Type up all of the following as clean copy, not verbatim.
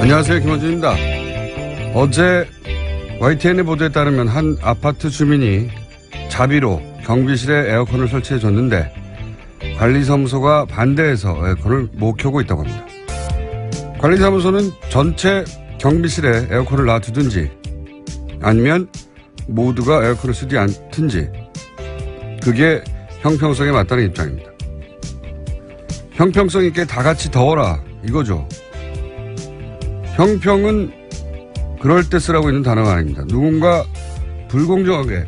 안녕하세요, 김원준입니다. 어제 YTN의 보도에 따르면 한 아파트 주민이 자비로 경비실에 에어컨을 설치해 줬는데 관리사무소가 반대해서 에어컨을 못 켜고 있다고 합니다. 관리사무소는 전체 경비실에 에어컨을 놔두든지 아니면 모두가 에어컨을 쓰지 않든지 그게 형평성에 맞다는 입장입니다. 형평성 있게 다 같이 더워라 이거죠. 형평은 그럴 때 쓰라고 있는 단어가 아닙니다. 누군가 불공정하게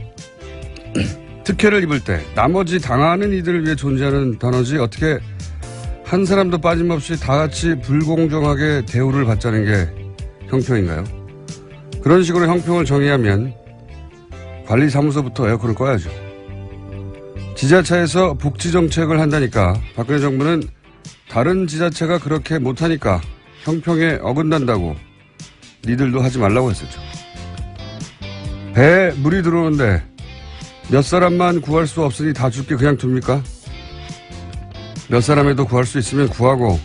특혜를 입을 때 나머지 당하는 이들을 위해 존재하는 단어지 어떻게 한 사람도 빠짐없이 다 같이 불공정하게 대우를 받자는 게 형평인가요? 그런 식으로 형평을 정의하면 관리사무소부터 에어컨을 꺼야죠. 지자체에서 복지정책을 한다니까 박근혜 정부는 다른 지자체가 그렇게 못하니까 형평에 어긋난다고 니들도 하지 말라고 했었죠. 배에 물이 들어오는데 몇 사람만 구할 수 없으니 다 죽게 그냥 둡니까? 몇 사람에도 구할 수 있으면 구하고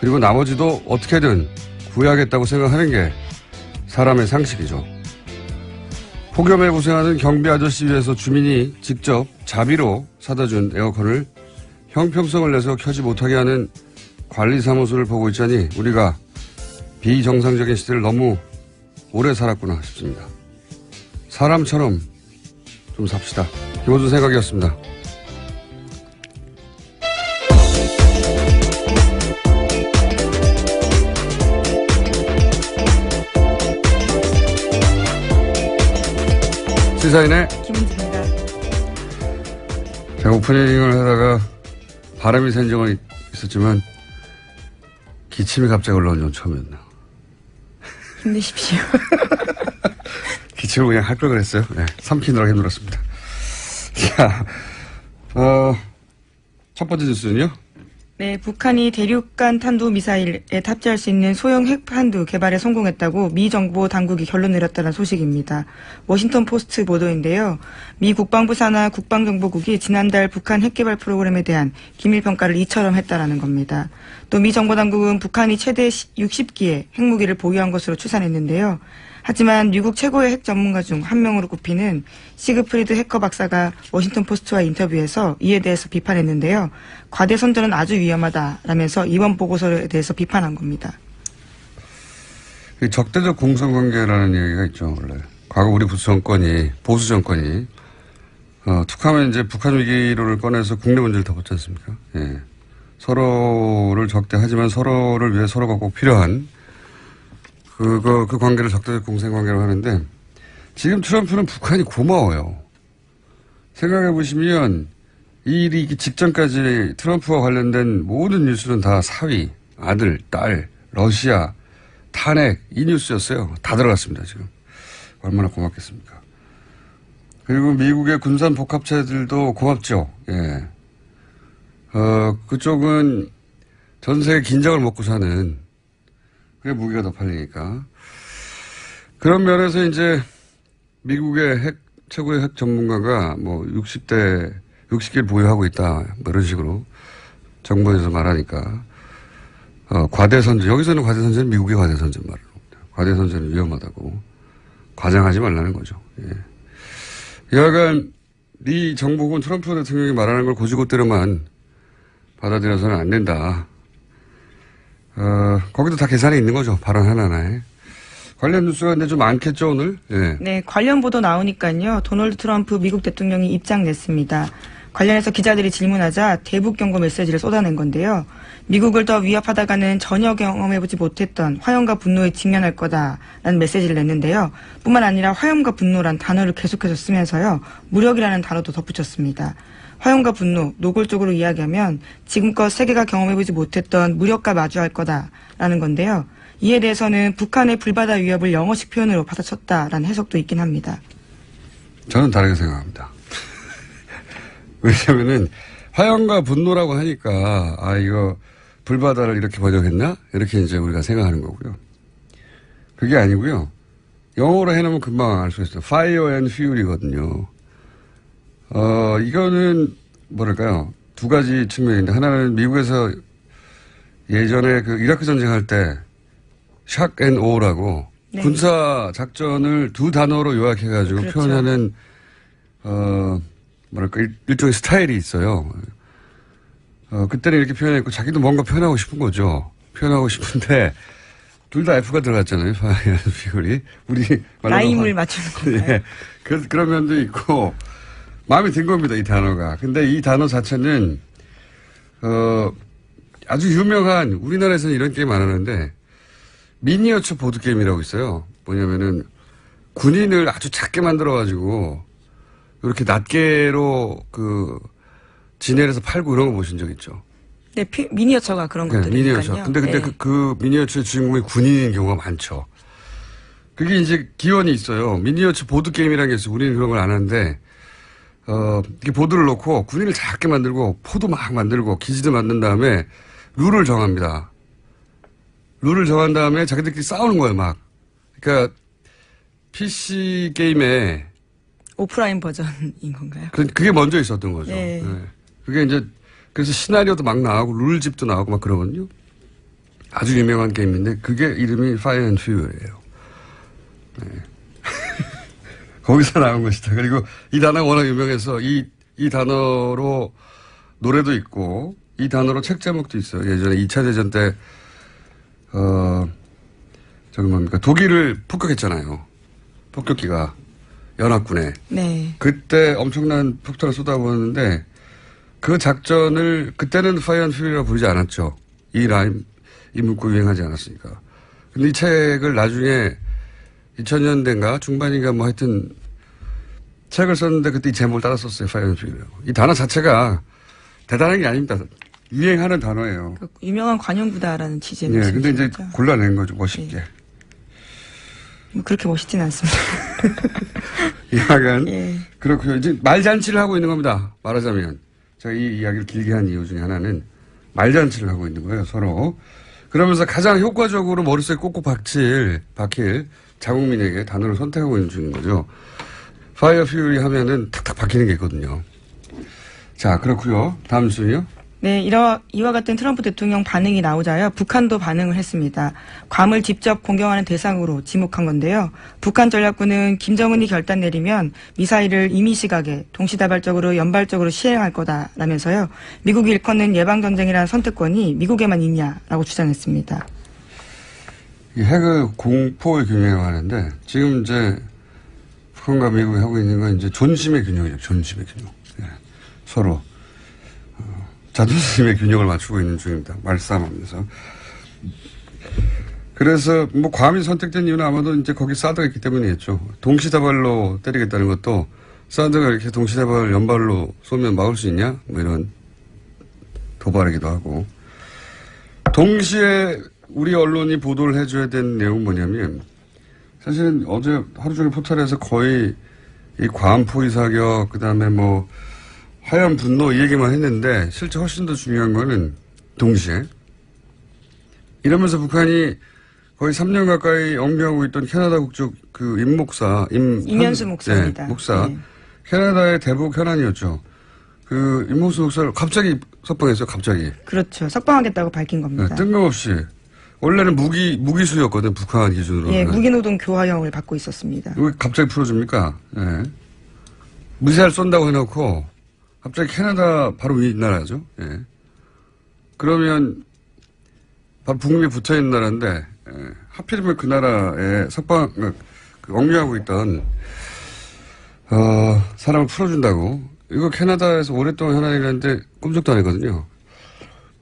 그리고 나머지도 어떻게든 구해야겠다고 생각하는 게 사람의 상식이죠. 폭염에 고생하는 경비 아저씨 위해서 주민이 직접 자비로 사다 준 에어컨을 형평성을 내서 켜지 못하게 하는 관리사무소를 보고 있자니 우리가 비정상적인 시대를 너무 오래 살았구나 싶습니다. 사람처럼 좀 삽시다. 김호준 생각이었습니다. 시사인의 김은지입니다. 제가 오프닝을 하다가 바람이 샌 적은 있었지만 기침이 갑자기 올라온 건 처음이었나. 힘내십시오. 기침을 그냥 할 걸 그랬어요. 네, 삼키느라 힘들었습니다. 자, 첫 번째 뉴스는요? 네, 북한이 대륙간 탄도 미사일에 탑재할 수 있는 소형 핵탄두 개발에 성공했다고 미 정부 당국이 결론 내렸다는 소식입니다. 워싱턴 포스트 보도인데요. 미 국방부 산하 국방정보국이 지난달 북한 핵개발 프로그램에 대한 기밀평가를 이처럼 했다라는 겁니다. 또 미 정보 당국은 북한이 최대 60기의 핵무기를 보유한 것으로 추산했는데요. 하지만 미국 최고의 핵 전문가 중 한 명으로 꼽히는 시그프리드 해커 박사가 워싱턴 포스트와 인터뷰에서 이에 대해서 비판했는데요. 과대 선전은 아주 위험하다라면서 이번 보고서에 대해서 비판한 겁니다. 적대적 공성관계라는 얘기가 있죠. 원래 과거 우리 보수 정권이 툭하면 이제 북한 위기를 꺼내서 국내 문제를 덮었지 않습니까? 예. 서로를 적대하지만 서로를 위해 서로가 꼭 필요한 그 관계를 적대적 공생관계로 하는데 지금 트럼프는 북한이 고마워요. 생각해 보시면 이 일이 직전까지 트럼프와 관련된 모든 뉴스는 다 사위, 아들, 딸, 러시아, 탄핵 이 뉴스였어요. 다 들어갔습니다. 지금. 얼마나 고맙겠습니까. 그리고 미국의 군산 복합체들도 고맙죠. 예. 그쪽은 전 세계 긴장을 먹고 사는 그래 무기가 더 팔리니까. 그런 면에서 이제 미국의 최고의 핵 전문가가 뭐 60개를 보유하고 있다. 뭐 이런 식으로 정부에서 말하니까. 과대선전. 여기서는 과대선전은 미국의 과대선전 말을 합니다. 과대선전은 위험하다고. 과장하지 말라는 거죠. 예. 여하간 미 정부군 트럼프 대통령이 말하는 걸 고지고대로만 받아들여서는 안 된다. 거기도 다 계산이 있는 거죠. 발언 하나하나에. 관련 뉴스가 근데 좀 많겠죠, 오늘? 예. 네, 관련 보도 나오니까요. 도널드 트럼프 미국 대통령이 입장 냈습니다. 관련해서 기자들이 질문하자 대북 경고 메시지를 쏟아낸 건데요. 미국을 더 위협하다가는 전혀 경험해보지 못했던 화염과 분노에 직면할 거다라는 메시지를 냈는데요. 뿐만 아니라 화염과 분노란 단어를 계속해서 쓰면서요. 무력이라는 단어도 덧붙였습니다. 화염과 분노, 노골적으로 이야기하면 지금껏 세계가 경험해보지 못했던 무력과 마주할 거다라는 건데요. 이에 대해서는 북한의 불바다 위협을 영어식 표현으로 받아쳤다라는 해석도 있긴 합니다. 저는 다르게 생각합니다. 왜냐면은 화염과 분노라고 하니까 이거 불바다를 이렇게 번역했나? 이렇게 이제 우리가 생각하는 거고요. 그게 아니고요. 영어로 해놓으면 금방 알 수 있어요. Fire and Fury거든요. 이거는 뭐랄까요? 두 가지 측면인데 하나는 미국에서 예전에 그 이라크 전쟁할 때 샥앤오라고 네. 군사 작전을 두 단어로 요약해가지고 그렇죠. 표현하는 뭐랄까 일종의 스타일이 있어요. 그때는 이렇게 표현했고 자기도 뭔가 표현하고 싶은 거죠. 표현하고 싶은데 둘 다 F가 들어갔잖아요. 파이어 퓨리. 우리 라임을 맞추는 건가요? 예. 그런 면도 있고 마음에 든 겁니다. 이 단어가. 근데 이 단어 자체는 아주 유명한 우리나라에서는 이런 게임 안 하는데 미니어처 보드게임이라고 있어요. 뭐냐면은 군인을 아주 작게 만들어가지고 이렇게 낱개로 진열해서 팔고 이런 거 보신 적 있죠? 네, 미니어처가 그런 네, 것들이니까요. 미니어처. 근데 네. 그 미니어처의 주인공이 군인인 경우가 많죠. 그게 이제 기원이 있어요. 미니어처 보드게임이라는 게 있어요. 우리는 그런 걸 안 하는데, 이렇게 보드를 놓고 군인을 작게 만들고 포도 막 만들고 기지도 만든 다음에 룰을 정합니다. 룰을 정한 다음에 자기들끼리 싸우는 거예요, 막. 그러니까 PC 게임에 오프라인 버전인 건가요? 그게 먼저 있었던 거죠. 네. 네. 그게 이제 그래서 시나리오도 막 나오고 룰집도 나오고 막 그러거든요. 아주 유명한 게임인데 그게 이름이 Fire and Fury예요. 네. 거기서 나온 것이다. 그리고 이 단어가 워낙 유명해서 이 단어로 노래도 있고 이 단어로 책 제목도 있어요. 예전에 2차 대전 때 저기 뭡니까 독일을 폭격했잖아요. 폭격기가 연합군에. 네. 그때 엄청난 폭탄을 쏟아부었는데 그 작전을 그때는 파이어 앤 퓨리라고 부르지 않았죠. 이 문구 유행하지 않았으니까. 근데 이 책을 나중에 2000년대인가 중반인가 뭐 하여튼 책을 썼는데 그때 이 제목을 따라 썼어요. 파이어 앤 퓨리라고. 이 단어 자체가 대단한 게 아닙니다. 유행하는 단어예요. 그 유명한 관용구다라는 취지의 예, 근데 이제 말씀이시죠? 골라낸 거죠. 멋있게. 네. 뭐 그렇게 멋있진 않습니다. 약간 예. 그렇고요. 이제 말잔치를 하고 있는 겁니다. 말하자면. 제가 이 이야기를 길게 한 이유 중에 하나는 말잔치를 하고 있는 거예요, 서로. 그러면서 가장 효과적으로 머릿속에 꼭꼭 박힐 자국민에게 단어를 선택하고 있는 중인 거죠. 파이어 퓨리 하면은 탁탁 박히는 게 있거든요. 자, 그렇고요. 다음 순요. 네, 이와 같은 트럼프 대통령 반응이 나오자요. 북한도 반응을 했습니다. 괌을 직접 공격하는 대상으로 지목한 건데요. 북한 전략군은 김정은이 결단 내리면 미사일을 임의시각에 동시다발적으로 연발적으로 시행할 거다라면서요. 미국이 일컫는 예방전쟁이라는 선택권이 미국에만 있냐라고 주장했습니다. 이 핵의 공포의 균형을 하는데 지금 이제 북한과 미국이 하고 있는 건 이제 존심의 균형이죠. 존심의 균형. 예. 서로. 자존심의 균형을 맞추고 있는 중입니다. 말싸움하면서. 그래서 뭐 괌이 선택된 이유는 아마도 이제 거기 사드가 있기 때문이겠죠. 동시다발로 때리겠다는 것도 사드가 이렇게 동시다발 연발로 쏘면 막을 수 있냐? 뭐 이런 도발이기도 하고. 동시에 우리 언론이 보도를 해줘야 되는 내용은 뭐냐면 사실은 어제 하루 종일 포털에서 거의 이 괌 포위 사격 그다음에 뭐 하얀 분노 이 얘기만 했는데 실제 훨씬 더 중요한 거는 동시에 이러면서 북한이 거의 3년 가까이 엉겨하고 있던 캐나다 국적 그 임현수 목사입니다. 네, 목사. 네. 캐나다의 대북 현안이었죠. 그 임현수 목사를 갑자기 석방했어요. 갑자기. 그렇죠. 석방하겠다고 밝힌 겁니다. 네, 뜬금없이. 원래는 무기수였거든. 북한 기준으로. 예, 무기노동 교화형을 받고 있었습니다. 왜 갑자기 풀어줍니까? 네. 미사일 쏜다고 해놓고 갑자기 캐나다 바로 위 나라죠. 예. 그러면 바로 북미에 붙어있는 나라인데 하필이면 그 나라에 억류하고 있던 사람을 풀어준다고. 이거 캐나다에서 오랫동안 현안이라는데 꿈쩍도 안 했거든요.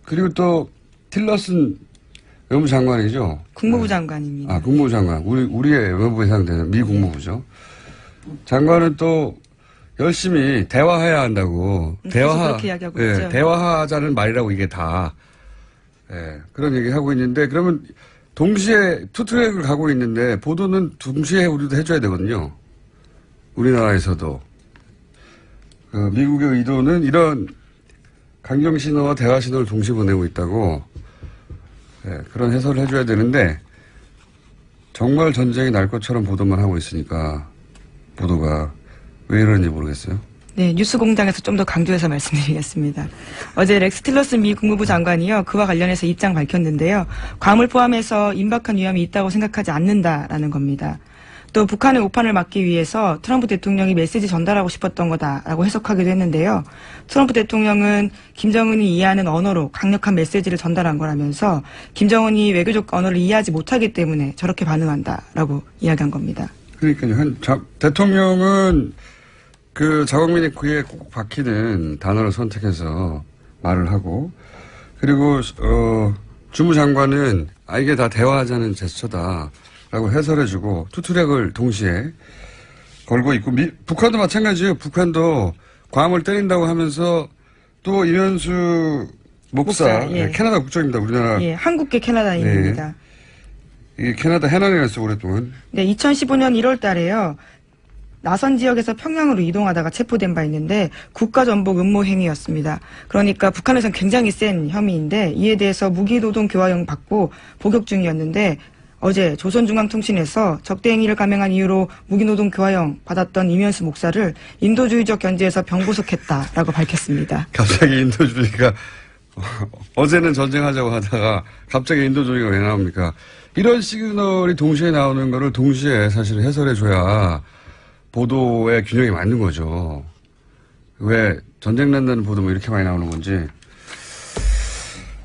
그리고 또 틸러슨 외무부 장관이죠. 국무부 장관입니다. 국무부 장관. 우리의 외무부에 해당되는 미 국무부죠. 장관은 또 열심히 대화해야 한다고. 그렇게 이야기하고 있죠. 대화하자는 말이라고 이게 다. 예, 그런 얘기 하고 있는데 그러면 동시에 투트랙을 가고 있는데 보도는 동시에 우리도 해줘야 되거든요. 우리나라에서도. 미국의 의도는 이런 강경 신호와 대화 신호를 동시에 보내고 있다고. 예, 그런 해설을 해줘야 되는데 정말 전쟁이 날 것처럼 보도만 하고 있으니까 보도가 왜 이러는지 모르겠어요. 네, 뉴스공장에서 좀 더 강조해서 말씀드리겠습니다. 어제 렉스 틸러슨 미 국무부 장관이요, 그와 관련해서 입장 밝혔는데요. 괌을 포함해서 임박한 위험이 있다고 생각하지 않는다라는 겁니다. 또 북한의 오판을 막기 위해서 트럼프 대통령이 메시지 전달하고 싶었던 거다라고 해석하기도 했는데요. 트럼프 대통령은 김정은이 이해하는 언어로 강력한 메시지를 전달한 거라면서 김정은이 외교적 언어를 이해하지 못하기 때문에 저렇게 반응한다라고 이야기한 겁니다. 그러니까요. 대통령은 그 자국민의 귀에 꼭 박히는 단어를 선택해서 말을 하고, 그리고 주무장관은 이게 다 대화하자는 제스처다라고 해설해주고 투트랙을 동시에 걸고 있고, 북한도 마찬가지예요. 북한도 괌을 때린다고 하면서 또 이면수 목사, 예. 캐나다 국적입니다. 우리나라. 예, 한국계 캐나다인입니다. 이게 캐나다 해난이었어 오랫동안. 네, 2015년 1월 달에요. 나선 지역에서 평양으로 이동하다가 체포된 바 있는데 국가전복 음모 행위였습니다. 그러니까 북한에서는 굉장히 센 혐의인데 이에 대해서 무기노동 교화형 받고 복역 중이었는데 어제 조선중앙통신에서 적대 행위를 감행한 이유로 무기노동 교화형 받았던 이면수 목사를 인도주의적 견제에서 병구속했다라고 밝혔습니다. 갑자기 인도주의가 어제는 전쟁하자고 하다가 갑자기 인도주의가 왜 나옵니까? 이런 시그널이 동시에 나오는 거를 동시에 사실 해설해줘야 보도의 균형이 맞는 거죠. 왜 전쟁 난다는 보도 뭐 이렇게 많이 나오는 건지.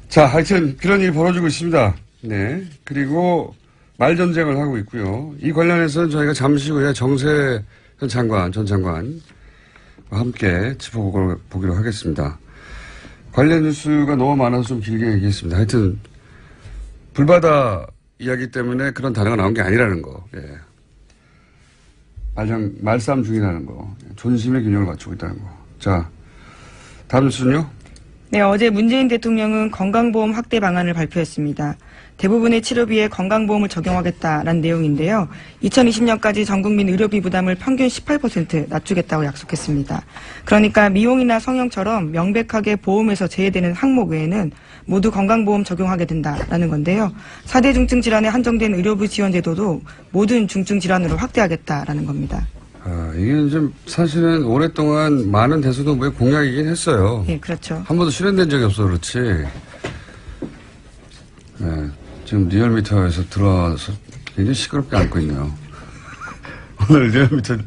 자, 하여튼 그런 일이 벌어지고 있습니다. 네. 그리고 말전쟁을 하고 있고요. 이 관련해서는 저희가 잠시 후에 정세 전 장관과 함께 짚어보기로 하겠습니다. 관련 뉴스가 너무 많아서 좀 길게 얘기했습니다. 하여튼 불바다 이야기 때문에 그런 단어가 나온 게 아니라는 거. 예. 말싸움 중이라는 거. 존심의 균형을 맞추고 있다는 거. 자, 다음 뉴스는요? 네, 어제 문재인 대통령은 건강보험 확대 방안을 발표했습니다. 대부분의 치료비에 건강보험을 적용하겠다라는 내용인데요. 2020년까지 전국민 의료비 부담을 평균 18% 낮추겠다고 약속했습니다. 그러니까 미용이나 성형처럼 명백하게 보험에서 제외되는 항목 외에는 모두 건강보험 적용하게 된다라는 건데요. 4대 중증 질환에 한정된 의료비 지원 제도도 모든 중증 질환으로 확대하겠다라는 겁니다. 이게 좀 사실은 오랫동안 많은 대소정부의 공약이긴 했어요. 예, 그렇죠. 한 번도 실현된 적이 없어 그렇지. 네, 지금 리얼미터에서 들어와서 굉장히 시끄럽게 앉고 있네요. 오늘 리얼미터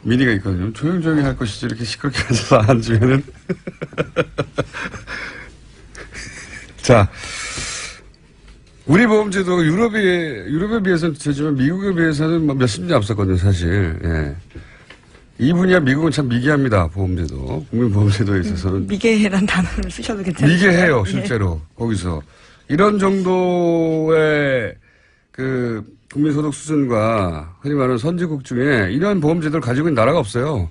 미니가 있거든요. 조용조용히 할 것이지 이렇게 시끄럽게 앉아서 앉으면은. 자, 우리 보험제도 유럽에 비해서는 되지만 미국에 비해서는 몇십 년 앞섰거든요, 사실. 예. 이 분야 미국은 참 미개합니다, 보험제도. 국민보험제도에 있어서는. 미개란 단어를 쓰셔도 괜찮아요. 미개해요, 실제로. 예. 거기서. 이런 정도의 그 국민소득 수준과 흔히 말하는 선진국 중에 이런 보험제도를 가지고 있는 나라가 없어요.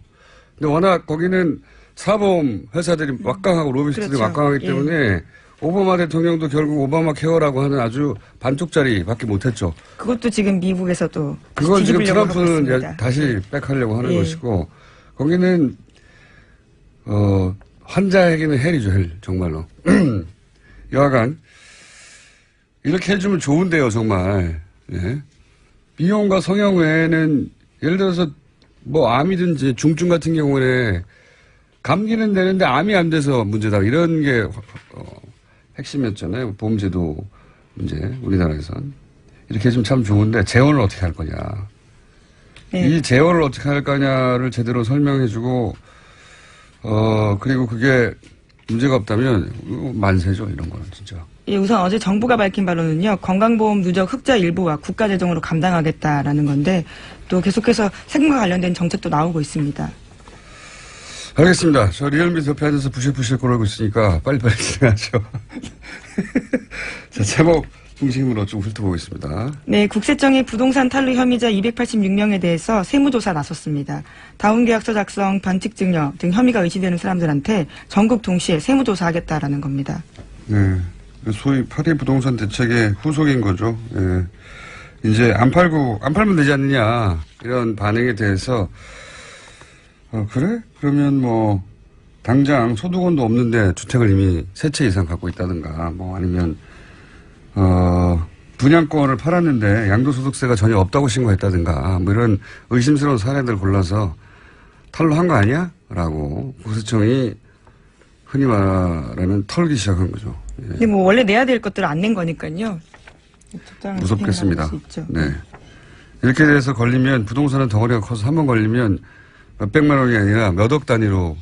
근데 워낙 거기는 사보험 회사들이 막강하고 로비스트들이 그렇죠. 막강하기 때문에 예. 오바마 대통령도 결국 오바마 케어라고 하는 아주 반쪽짜리밖에 못했죠. 그것도 지금 미국에서도 그건 지금 트럼프는 있습니다. 다시 백하려고 하는 예. 것이고 거기는 환자에게는 헬이죠, 헬 정말로. 여하간 이렇게 해주면 좋은데요, 정말. 예. 미용과 성형 외에는 예를 들어서 뭐 암이든지 중증 같은 경우에 감기는 되는데 암이 안 돼서 문제다 이런 게 핵심이었잖아요. 보험제도 문제, 우리나라에선. 이렇게 해주면 참 좋은데, 재원을 어떻게 할 거냐. 네. 이 재원을 어떻게 할 거냐를 제대로 설명해주고, 그리고 그게 문제가 없다면, 만세죠, 이런 거는 진짜. 예, 우선 어제 정부가 밝힌 바로는요, 건강보험 누적 흑자 일부와 국가재정으로 감당하겠다라는 건데, 또 계속해서 세금과 관련된 정책도 나오고 있습니다. 알겠습니다. 저 리얼미터 옆에 앉아서 부실부실 거리고 있으니까 빨리빨리 진행하죠. 자, 제목 중심으로 좀 훑어보겠습니다. 네, 국세청이 부동산 탈루 혐의자 286명에 대해서 세무조사 나섰습니다. 다운계약서 작성, 변칙증여 등 혐의가 의심되는 사람들한테 전국 동시에 세무조사하겠다라는 겁니다. 네. 소위 파리 부동산 대책의 후속인 거죠. 예. 이제 안 팔면 되지 않느냐, 이런 반응에 대해서, 그래? 그러면 뭐, 당장 소득원도 없는데 주택을 이미 3채 이상 갖고 있다든가, 뭐 아니면, 분양권을 팔았는데 양도소득세가 전혀 없다고 신고했다든가, 뭐 이런 의심스러운 사례들 골라서 탈루한 거 아니야? 라고 공수처청이 흔히 말하는 털기 시작한 거죠. 예. 근데 뭐 원래 내야 될 것들을 안 낸 거니까요. 무섭겠습니다. 수 있죠. 네. 이렇게 돼서 걸리면 부동산은 덩어리가 커서 한 번 걸리면 몇백만 원이 아니라 몇억 단위로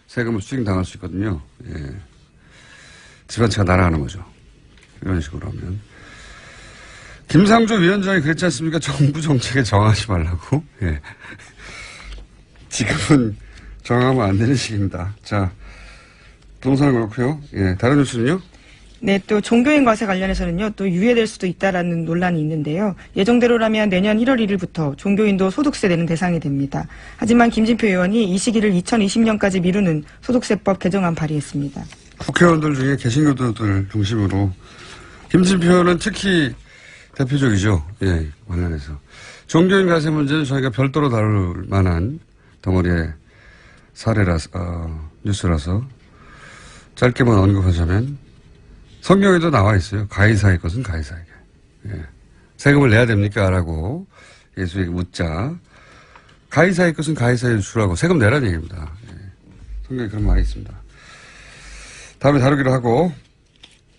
세금을 수익당할 수 있거든요. 예. 집안채가 날아가는 거죠. 이런 식으로 하면. 김상조 위원장이 그랬지 않습니까? 정부 정책에 정하지 말라고. 예. 지금은 정하면 안 되는 시기입니다. 자, 부동산은 그렇고요. 예. 다른 뉴스는요? 네, 또 종교인 과세 관련해서는요, 또 유예될 수도 있다라는 논란이 있는데요. 예정대로라면 내년 1월 1일부터 종교인도 소득세 내는 대상이 됩니다. 하지만 김진표 의원이 이 시기를 2020년까지 미루는 소득세법 개정안 발의했습니다. 국회의원들 중에 개신교도들 중심으로 김진표 의원은 특히 대표적이죠. 예, 관련해서. 종교인 과세 문제는 저희가 별도로 다룰 만한 덩어리의 뉴스라서 짧게만 언급하자면 성경에도 나와 있어요. 가이사의 것은 가이사에게. 예. 세금을 내야 됩니까? 라고 예수에게 묻자. 가이사의 것은 가이사에게 주라고 세금 내라는 얘기입니다. 예. 성경에 그런 말이 있습니다. 다음에 다루기로 하고.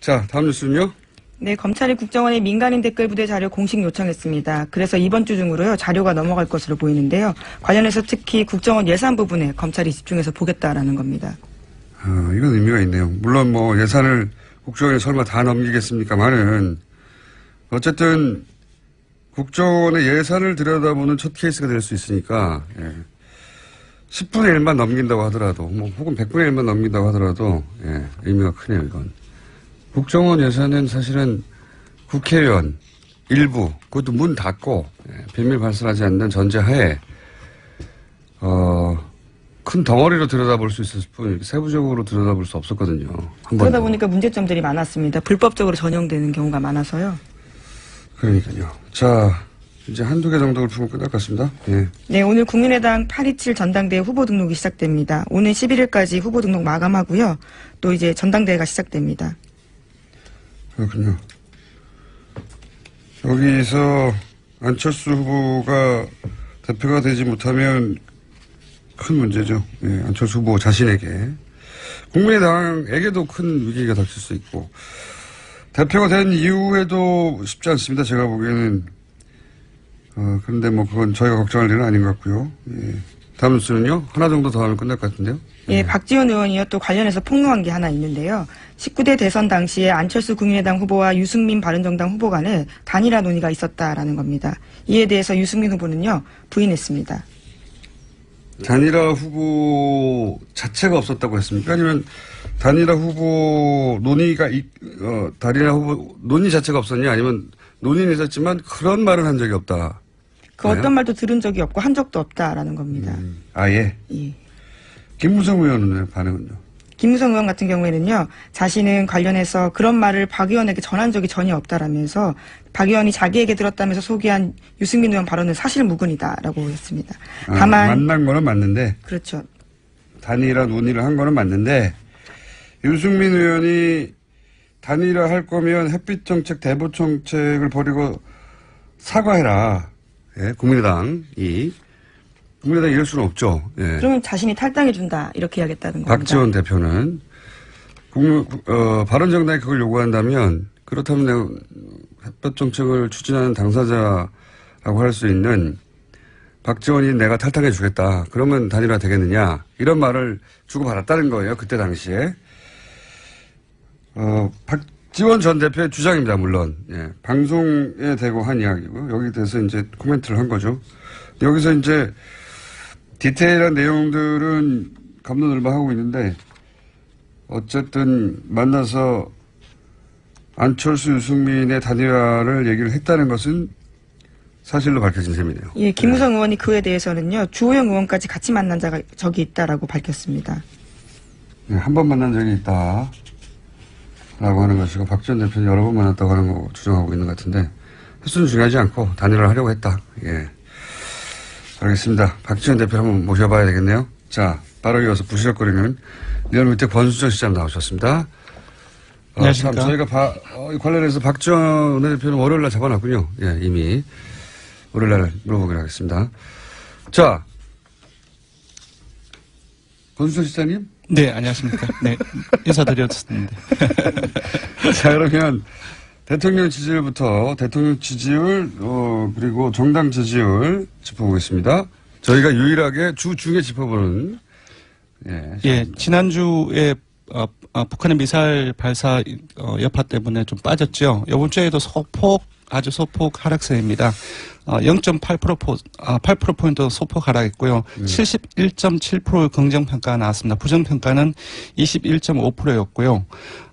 자, 다음 뉴스는요? 네, 검찰이 국정원의 민간인 댓글 부대 자료 공식 요청했습니다. 그래서 이번 주 중으로요, 자료가 넘어갈 것으로 보이는데요. 관련해서 특히 국정원 예산 부분에 검찰이 집중해서 보겠다라는 겁니다. 이건 의미가 있네요. 물론 뭐 예산을 국정원에 설마 다 넘기겠습니까만은 어쨌든 국정원의 예산을 들여다보는 첫 케이스가 될 수 있으니까 10분의 1만 넘긴다고 하더라도 뭐 혹은 100분의 1만 넘긴다고 하더라도 의미가 크네요. 이건. 국정원 예산은 사실은 국회의원 일부 그것도 문 닫고 비밀 발설하지 않는 전제하에 큰 덩어리로 들여다볼 수 있었을 뿐 세부적으로 들여다볼 수 없었거든요. 그러다 보니까 문제점들이 많았습니다. 불법적으로 전용되는 경우가 많아서요. 그러니까요. 자, 이제 한두 개 정도를 풀고 끝날 것 같습니다. 예. 네, 오늘 국민의당 827 전당대회 후보 등록이 시작됩니다. 오늘 11일까지 후보 등록 마감하고요. 또 이제 전당대회가 시작됩니다. 그렇군요. 여기서 안철수 후보가 대표가 되지 못하면 큰 문제죠. 예, 안철수 후보 자신에게. 국민의당에게도 큰 위기가 닥칠 수 있고. 대표가 된 이후에도 쉽지 않습니다. 제가 보기에는. 그런데 뭐 그건 저희가 걱정할 일은 아닌 것 같고요. 예. 다음 뉴스는요? 하나 정도 더 하면 끝날 것 같은데요? 예, 박지원 의원이요. 또 관련해서 폭로한 게 하나 있는데요. 19대 대선 당시에 안철수 국민의당 후보와 유승민 바른정당 후보 간에 단일화 논의가 있었다라는 겁니다. 이에 대해서 유승민 후보는요. 부인했습니다. 단일화 후보 자체가 없었다고 했습니까? 아니면 단일화 후보 단일화 후보 논의 자체가 없었냐? 아니면 논의는 있었지만 그런 말은 한 적이 없다. 그 어떤 말도 들은 적이 없고 한 적도 없다라는 겁니다. 아예? 예. 김무성 의원은 반응은요? 김무성 의원 같은 경우에는요, 자신은 관련해서 그런 말을 박 의원에게 전한 적이 전혀 없다라면서 박 의원이 자기에게 들었다면서 소개한 유승민 의원 발언은 사실무근이다라고 했습니다. 다만 만난 거는 맞는데 그렇죠. 단일화 논의를 한 거는 맞는데 유승민 의원이 단일화 할 거면 햇빛 정책, 대북 정책을 버리고 사과해라. 예, 국민의당이 이럴 수는 없죠. 예. 그러면 자신이 탈당해준다 이렇게 해야겠다는 겁니다. 박지원 대표는 바른정당이 그걸 요구한다면 그렇다면 내가 햇볕 정책을 추진하는 당사자라고 할 수 있는 박지원이 내가 탈당해 주겠다. 그러면 단일화 되겠느냐. 이런 말을 주고받았다는 거예요. 그때 당시에. 박지원 전 대표의 주장입니다. 물론. 예. 방송에 대고 한 이야기고 여기 대해서 이제 코멘트를 한 거죠. 여기서 이제 디테일한 내용들은 갑론을박하고 있는데 어쨌든 만나서 안철수 유승민의 단일화를 얘기를 했다는 것은 사실로 밝혀진 셈이네요. 예, 김무성 의원이 그에 대해서는요, 주호영 의원까지 같이 만난 적이 있다라고 밝혔습니다. 네, 한 번 만난 적이 있다라고 하는 것이고 박지원 대표는 여러 번 만났다고 하는 거 주장하고 있는 것 같은데 횟수는 중요하지 않고 단일화를 하려고 했다. 예, 알겠습니다. 박지원 대표 한번 모셔봐야 되겠네요. 자, 바로 이어서 부시럭거리는 리얼미터 권수정 시장 나오셨습니다. 안녕하십니까. 참 저희가 관련해서 박지원 대표는 월요일날 잡아놨군요. 예, 이미 월요일날 물어보기로 하겠습니다. 자, 권수철 시장님? 네, 안녕하십니까. 네, 인사드렸었는데. 자, 그러면 대통령 지지율부터 대통령 지지율, 그리고 정당 지지율 짚어보겠습니다. 저희가 유일하게 주 중에 짚어보는, 예, 지난주에 북한의 미사일 발사 여파 때문에 좀 빠졌죠. 이번 주에도 아주 소폭 하락세입니다. 8%포인트 소폭 하락했고요. 71.7%의 긍정평가가 나왔습니다. 부정평가는 21.5%였고요.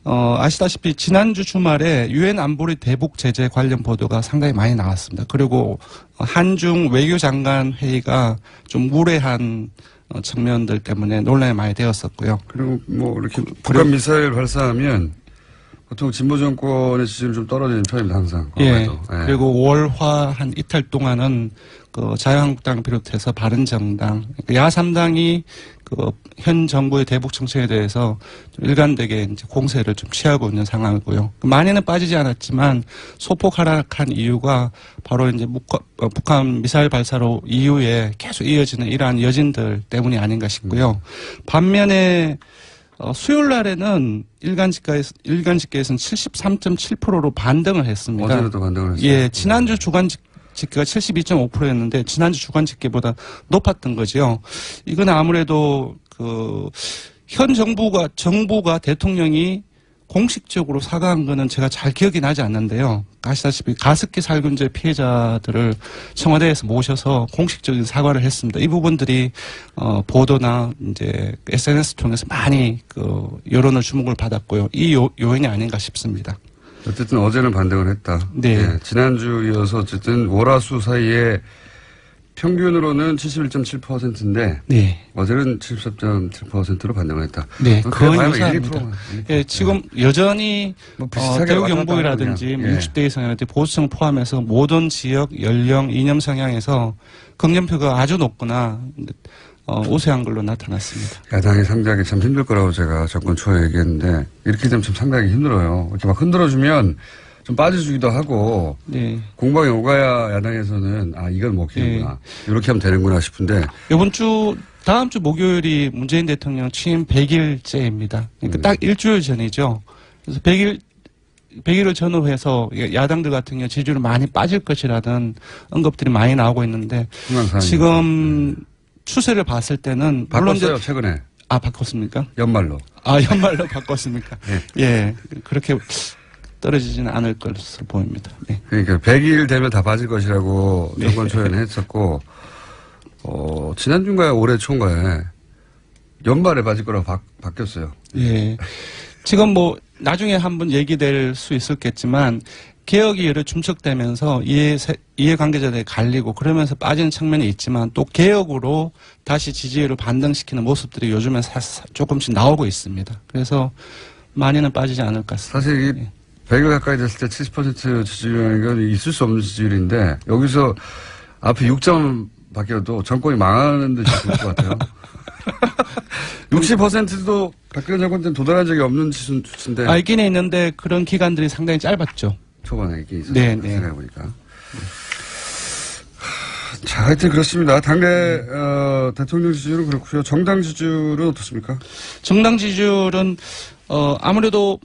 아시다시피 지난주 주말에 유엔 안보리 대북 제재 관련 보도가 상당히 많이 나왔습니다. 그리고 한중 외교장관 회의가 좀 무례한 측면들 때문에 논란이 많이 되었었고요. 그리고 뭐 이렇게 북한 미사일 발사하면 보통 진보 정권의 지지율이 좀 떨어지는 편입니다, 항상. 예. 그리고 월화 한 이틀 동안은 그 자유한국당을 비롯해서 바른정당, 야3당이 그 현 정부의 대북 정책에 대해서 좀 일관되게 이제 공세를 좀 취하고 있는 상황이고요. 많이는 빠지지 않았지만 소폭 하락한 이유가 바로 이제 북한 미사일 발사로 이후에 계속 이어지는 이러한 여진들 때문이 아닌가 싶고요. 반면에 수요일 날에는 일간 집계에서는 73.7%로 반등을 했습니다. 어제도 반등을 했어요. 예, 지난주 주간 집계가 72.5%였는데 지난주 주간 집계보다 높았던 거죠. 이건 아무래도 현 정부가 대통령이 공식적으로 사과한 거는 제가 잘 기억이 나지 않는데요. 아시다시피 가습기 살균제 피해자들을 청와대에서 모셔서 공식적인 사과를 했습니다. 이 부분들이 보도나 이제 SNS 통해서 많이 여론의 주목을 받았고요. 이 요인이 아닌가 싶습니다. 어쨌든 어제는 반등을 했다. 네. 예, 지난주 이어서 어쨌든 월화수 사이에 평균으로는 71.7%인데 네. 어제는 73.7%로 반등을 했다. 네, 거의 1, 유사합니다. 2%. 예, 지금 여전히 뭐 비슷하게 대우 왔다 갔다 경북이라든지 하면, 예. 60대 이상이라든지 보수층 포함해서 모든 지역, 연령, 이념 성향에서 긍정표가 아주 높거나 우세한 걸로 나타났습니다. 야당이 상대하기 참 힘들 거라고 제가 정권 초에 얘기했는데 이렇게 되면 참 상대하기 힘들어요. 이렇게 막 흔들어주면 좀 빠져주기도 하고 네. 공방이 오가야 야당에서는 이건 먹히는구나. 이렇게 하면 되는구나 싶은데 다음 주 목요일이 문재인 대통령 취임 100일째입니다. 그러니까 딱 일주일 전이죠. 그래서 100일을 전후해서 야당들 같은 경우 지지율이 많이 빠질 것이라는 언급들이 많이 나오고 있는데 지금 추세를 봤을 때는 물론 바꿨어요 최근에. 바꿨습니까? 연말로. 연말로 바꿨습니까? 네. 예, 그렇게 떨어지지는 않을 것으로 보입니다. 네. 그러니까 100일 되면 다 빠질 것이라고 네. 정권 초에는 했었고 지난주인가요? 올해 초인가에 연말에 빠질 거라고 바뀌었어요. 예. 지금 뭐 나중에 한번 얘기될 수 있었겠지만 개혁이 여러 중첩되면서 이해관계자들이 갈리고 그러면서 빠지는 측면이 있지만 또 개혁으로 다시 지지율을 반등시키는 모습들이 요즘에 조금씩 나오고 있습니다. 그래서 많이는 빠지지 않을 것 같습니다. 사실 이 100일 가까이 됐을 때 70% 지지율이라는 건 있을 수 없는 지지율인데 여기서 앞에 6점 바뀌어도 정권이 망하는 듯이 보일 것 같아요. 60%도 박근혜 정권 때는 도달한 적이 없는 수치인데. 있긴 있는데 그런 기간들이 상당히 짧았죠. 초반에 이게 있었어요. 네. 생각해보니까. 자, 하여튼 그렇습니다. 당내 대통령 지지율은 그렇고요. 정당 지지율은 어떻습니까? 정당 지지율은 아무래도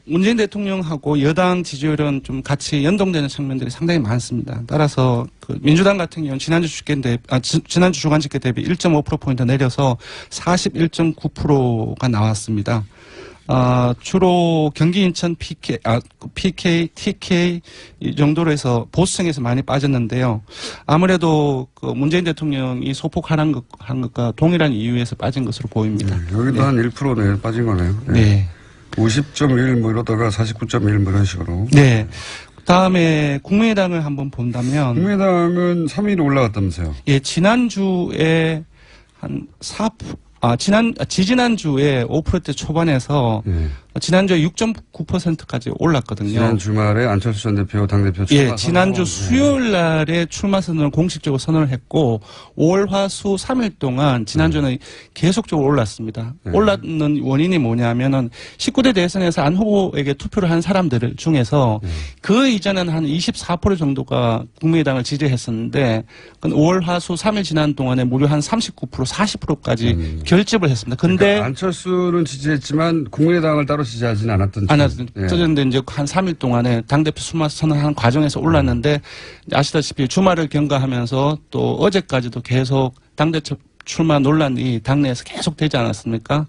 문재인 대통령하고 여당 지지율은 좀 같이 연동되는 측면들이 상당히 많습니다. 따라서 민주당 같은 경우는 지난주 주간 집계 대비 1.5%포인트 내려서 41.9%가 나왔습니다. 주로 경기 인천 PK, TK 이 정도로 해서 보수층에서 많이 빠졌는데요. 아무래도 문재인 대통령이 소폭 한 것과 동일한 이유에서 빠진 것으로 보입니다. 네, 여기도 한 1% 빠진 거네요. 네. 50.1 뭐 이러다가 49.1 뭐 이런 식으로. 네. 다음에 국민의당을 한번 본다면. 국민의당은 3위로 올라갔다면서요? 예, 지난주에 한 지지난주에 5%대 초반에서 네. 지난주에 6.9%까지 올랐거든요. 지난 주말에 안철수 전 대표 당대표 출마 예, 지난주 수요일 날에 출마 선언을 공식적으로 선언을 했고 5월 화수 3일 동안 지난주는 계속적으로 올랐습니다. 올랐는 원인이 뭐냐면은 19대 대선에서 안 후보에게 투표를 한 사람들 중에서 그 이전에는 한 24% 정도가 국민의당을 지지했었는데 5월 화수 3일 지난 동안에 무려 한 39% 40%까지 결집을 했습니다. 근데 그러니까 안철수는 지지했지만 국민의당을 따로 지지하지는 않았던. 그런데 이제 한 3일 동안에 당대표 출마 선언하는 과정에서 올랐는데 아시다시피 주말을 경과하면서 또 어제까지도 계속 당대표 출마 논란이 당내에서 계속 되지 않았습니까?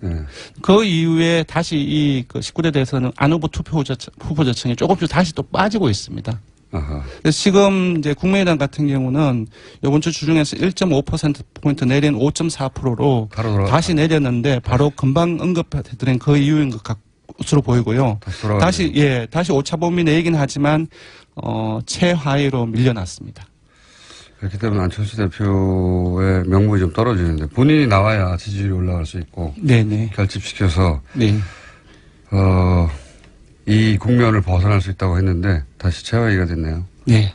그 이후에 다시 이 19대 대선은 안 후보 투표 후보자층이 조금씩 다시 또 빠지고 있습니다. 아하. 그래서 지금 이제 국민의당 같은 경우는 이번 주 주중에서 1.5%포인트 내린 5.4%로 다시 내렸는데 바로 금방 언급해드린 그 이유인 것 것으로 보이고요. 다시 오차범위 내이긴 하지만 최하위로 밀려났습니다. 그렇기 때문에 안철수 대표의 명분이 좀 떨어지는데 본인이 나와야 지지율이 올라갈 수 있고 네네. 결집시켜서 네. 이 국면을 벗어날 수 있다고 했는데 다시 최하위가 됐네요. 네.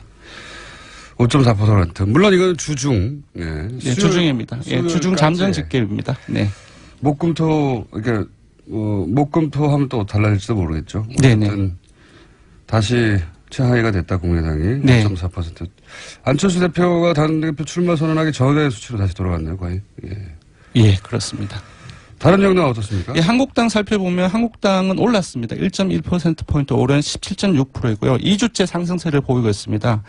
5.4%. 물론 이건 주중. 네. 네, 주중입니다. 예, 주중 잠정 집계입니다. 네. 목금토 이렇게 목금토 하면 또 달라질지도 모르겠죠. 네네. 어쨌든 다시 최하위가 됐다 국민의당이. 네. 5.4%. 안철수 대표가 당대표 출마 선언하기 전의 수치로 다시 돌아갔네요, 거의. 예, 그렇습니다. 다른 정당은 어떻습니까? 예, 한국당 살펴보면 한국당은 올랐습니다. 1.1%포인트 오른 17.6%이고요. 2주째 상승세를 보이고 있습니다.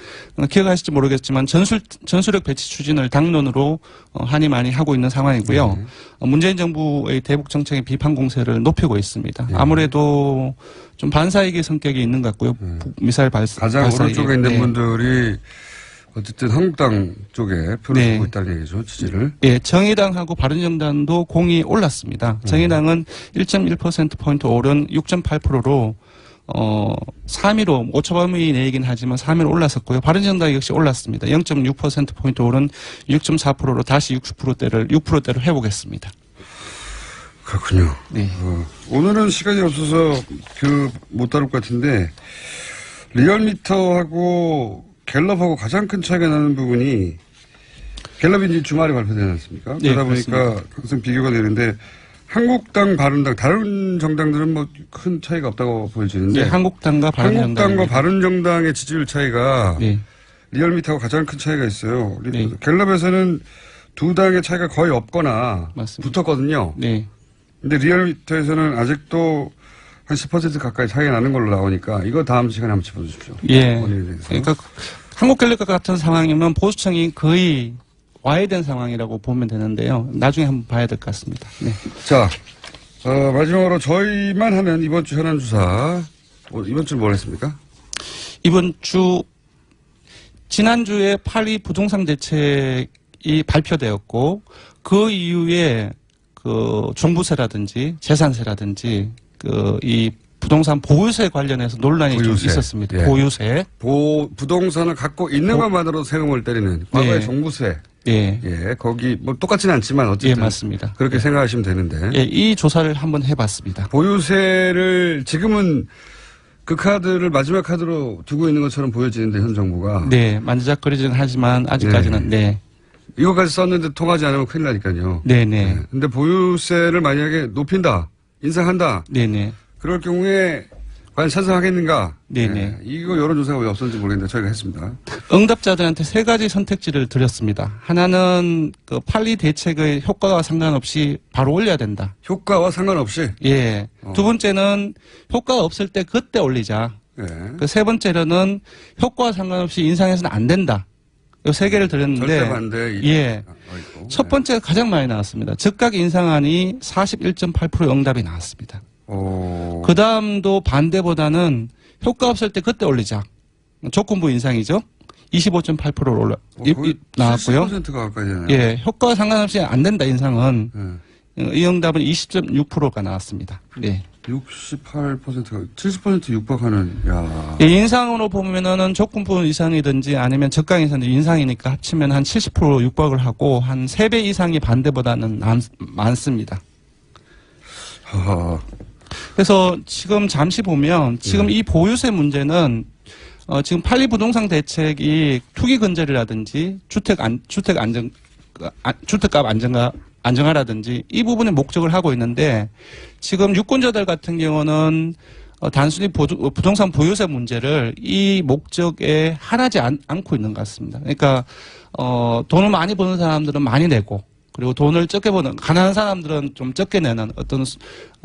기억하실지 모르겠지만 전술핵 배치 추진을 당론으로 한이 많이 하고 있는 상황이고요. 문재인 정부의 대북 정책의 비판 공세를 높이고 있습니다. 아무래도 좀 반사이기 성격이 있는 것 같고요. 미사일 가장 오른쪽에 있는 분들이 어쨌든 한국당 쪽에 표를 주고 있다는 얘기죠, 지지를. 예, 정의당하고 바른정당도 공이 올랐습니다. 정의당은 1.1%포인트 오른 6.8%로 3위로 오차범위 내이긴 하지만 3위로 올랐었고요. 바른정당 역시 올랐습니다. 0.6%포인트 오른 6.4%로 다시 6%대를 회복했습니다. 그렇군요. 네. 오늘은 시간이 없어서 못 다룰 것 같은데 리얼미터하고 갤럽하고 가장 큰 차이가 나는 부분이 갤럽이 이제 주말에 발표되지 않습니까? 네, 그러다 보니까 항상 비교가 되는데 한국당, 바른당 다른 정당들은 뭐 큰 차이가 없다고 보여지는데 네, 한국당과 바른정당의 지지율 차이가 네. 리얼미터하고 가장 큰 차이가 있어요. 네. 갤럽에서는 두 당의 차이가 거의 없거나 맞습니다. 붙었거든요. 네. 근데 리얼미터에서는 아직도 한 10% 가까이 차이가 나는 걸로 나오니까 이거 다음 시간에 한번 짚어주십시오. 예. 그러니까 한국갤럽과 같은 상황이면 보수층이 거의 와해된 상황이라고 보면 되는데요. 나중에 한번 봐야 될 것 같습니다. 네. 자, 마지막으로 저희만 하는 이번 주 현안주사. 이번 주는 뭘 했습니까? 이번 주 지난주에 8.2 부동산 대책이 발표되었고 그 이후에 종부세라든지 재산세라든지 이 부동산 보유세 관련해서 논란이 좀 있었습니다. 예. 보유세. 부동산을 갖고 있는 것만으로 세금을 때리는 과거의 종부세. 예. 예. 거기 뭐 똑같지는 않지만 어쨌든. 예, 맞습니다. 그렇게 생각하시면 되는데. 예, 이 조사를 한번 해봤습니다. 보유세를 지금은 그 카드를 마지막 카드로 두고 있는 것처럼 보여지는데 현 정부가. 네. 만지작거리지는 하지만 아직까지는 네. 이거까지 썼는데 통하지 않으면 큰일 나니까요. 네네. 근데 보유세를 만약에 높인다, 인상한다. 네네. 그럴 경우에 과연 찬성하겠는가? 네네. 이거 여론조사가 왜 없었는지 모르겠는데 저희가 했습니다. 응답자들한테 세 가지 선택지를 드렸습니다. 하나는 8.2 대책의 효과와 상관없이 바로 올려야 된다. 효과와 상관없이? 예. 두 번째는 효과가 없을 때 그때 올리자. 예. 세 번째로는 효과와 상관없이 인상해서는 안 된다. 이 세 개를 드렸는데. 절대 반대. 예. 첫 번째가 가장 많이 나왔습니다. 즉각 인상안이 41.8% 응답이 나왔습니다. 그 다음도 반대보다는 효과 없을 때 그때 올리자. 조건부 인상이죠. 25.8%로 나왔고요. 70%가 가까이 되네요. 예. 효과와 상관없이 안 된다, 인상은. 이 응답은 20.6%가 나왔습니다. 네. 68%가 70% 육박하는. 야. 예, 인상으로 보면은 조건부 이상이든지 아니면 적강 이상이든지 인상이니까 합치면 한 70% 육박을 하고 한 3배 이상이 반대보다는 많습니다. 그래서 지금 잠시 보면 지금 이 보유세 문제는 지금 판리 부동산 대책이 투기 근절이라든지 주택값 안정화라든지 이 부분에 목적을 하고 있는데 지금 유권자들 같은 경우는 단순히 부동산 보유세 문제를 이 목적에 한하지 않고 있는 것 같습니다. 그러니까 돈을 많이 버는 사람들은 많이 내고 그리고 돈을 적게 버는 가난한 사람들은 좀 적게 내는 어떤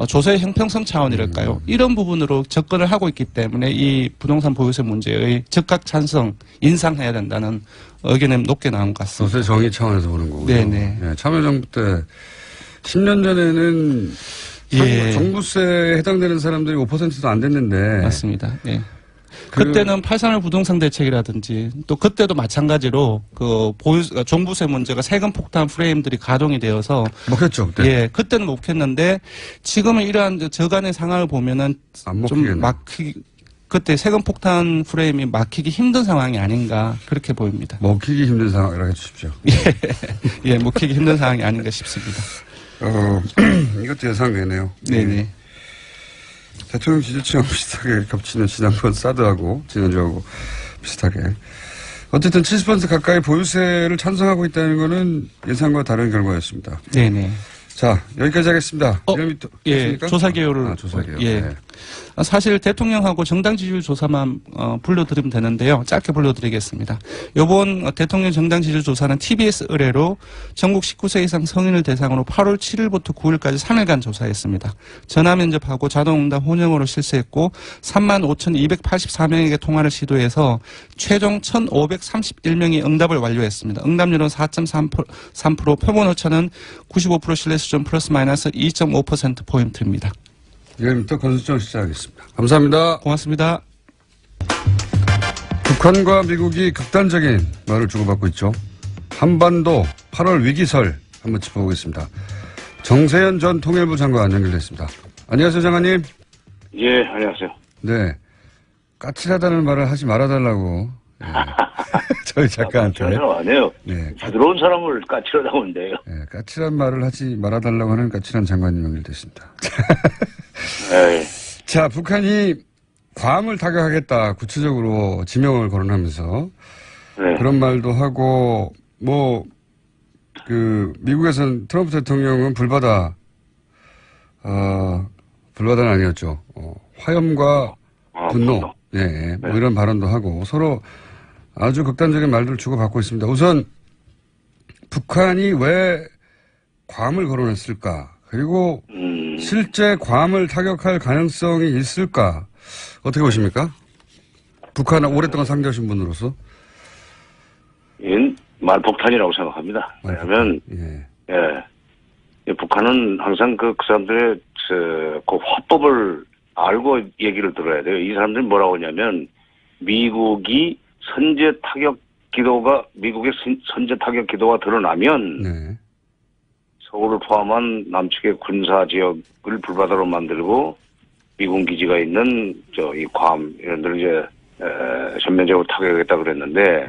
조세의 형평성 차원이랄까요. 이런 부분으로 접근을 하고 있기 때문에 이 부동산 보유세 문제의 적극 찬성 인상해야 된다는 의견이 높게 나온 것 같습니다. 조세 정의 차원에서 보는 거고요. 네네. 네, 참여정부 때 10년 전에는 예. 종부세에 해당되는 사람들이 5%도 안 됐는데 맞습니다. 예. 그때는 831 부동산 대책이라든지 또 그때도 마찬가지로 종부세 문제가 세금 폭탄 프레임들이 가동이 되어서 먹혔죠 그때. 예, 그때는 먹혔는데 지금은 이러한 저간의 상황을 보면은 안 좀 먹히겠네. 그때 세금 폭탄 프레임이 막히기 힘든 상황이 아닌가 그렇게 보입니다. 먹히기 힘든 상황이라고 해주십시오. 예, 먹히기 힘든 상황이 아닌가 싶습니다. 이것도 예상되네요. 네네. 대통령 지지층하고 비슷하게 겹치는 지난번 사드하고 지난주하고 비슷하게. 어쨌든 70% 가까이 보유세를 찬성하고 있다는 것은 예상과 다른 결과였습니다. 네네. 자, 여기까지 하겠습니다. 이름이 또 예, 있습니까? 조사 개요를. 조사 개요. 예. 네. 사실 대통령하고 정당 지지율 조사만 불러드리면 되는데요. 짧게 불러드리겠습니다. 이번 대통령 정당 지지율 조사는 TBS 의뢰로 전국 19세 이상 성인을 대상으로 8월 7일부터 9일까지 3일간 조사했습니다. 전화 면접하고 자동응답 혼용으로 실시했고 35,284명에게 통화를 시도해서 최종 1,531명이 응답을 완료했습니다. 응답률은 4.3%, 표본 오차는 95% 신뢰 수준 플러스 마이너스 2.5%포인트입니다. 지금부터 권수정 시작하겠습니다. 감사합니다. 고맙습니다. 북한과 미국이 극단적인 말을 주고받고 있죠. 한반도 8월 위기설 한번 짚어보겠습니다. 정세현 전 통일부 장관 연결됐습니다. 안녕하세요, 장관님. 예, 안녕하세요. 네. 까칠하다는 말을 하지 말아달라고. 네. 저희 작가한테. 저는 안 해요. 네. 부드러운 사람을 까칠하다고 하는데요. 네. 까칠한 말을 하지 말아달라고 하는 까칠한 장관님 연결됐습니다. 네. 자, 북한이 괌을 타격하겠다. 구체적으로 지명을 거론하면서. 네. 그런 말도 하고, 미국에서는 트럼프 대통령은 불바다는 아니었죠. 화염과 분노. 네. 뭐 이런 발언도 하고 서로 아주 극단적인 말들을 주고받고 있습니다. 우선, 북한이 왜 괌을 거론했을까? 그리고 실제 괌을 타격할 가능성이 있을까? 어떻게 보십니까? 북한을 오랫동안 상대하신 분으로서. 이건 말폭탄이라고 생각합니다. 왜냐하면 북한은 항상 그 사람들의 그 화법을 알고 얘기를 들어야 돼요. 이 사람들이 뭐라고 하냐면 미국의 선제 타격 기도가 드러나면 네. 서울을 포함한 남측의 군사 지역을 불바다로 만들고 미군 기지가 있는 이 괌 이런 데를 이제 전면적으로 타격하겠다 그랬는데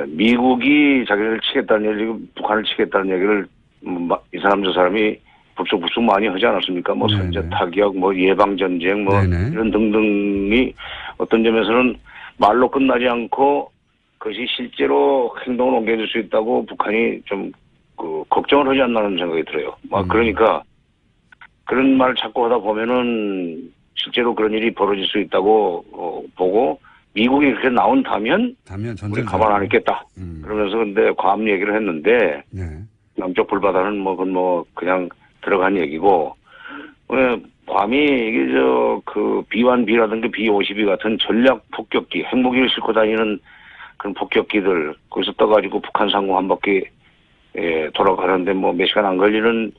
미국이 자기를 치겠다는 얘기, 북한을 치겠다는 얘기를 이 사람 저 사람이 북적 많이 하지 않았습니까? 뭐 선제 타격, 뭐 예방 전쟁, 뭐 이런 등등이 어떤 점에서는 말로 끝나지 않고 그것이 실제로 행동을 옮겨줄 수 있다고 북한이 좀 걱정을 하지 않나는 생각이 들어요. 그러니까 그런 말을 자꾸 하다 보면은 실제로 그런 일이 벌어질 수 있다고 보고 미국이 그렇게 나온다면 우리 가만 안 있겠다. 그러면서 근데 괌 얘기를 했는데 남쪽 불바다는 그건 그냥 들어간 얘기고 괌이 이게 그 B1B라든가 B52 같은 전략 폭격기 핵무기를 싣고 다니는 그런 폭격기들 거기서 떠가지고 북한 상공 한 바퀴 돌아가는데 몇 시간 안 걸리는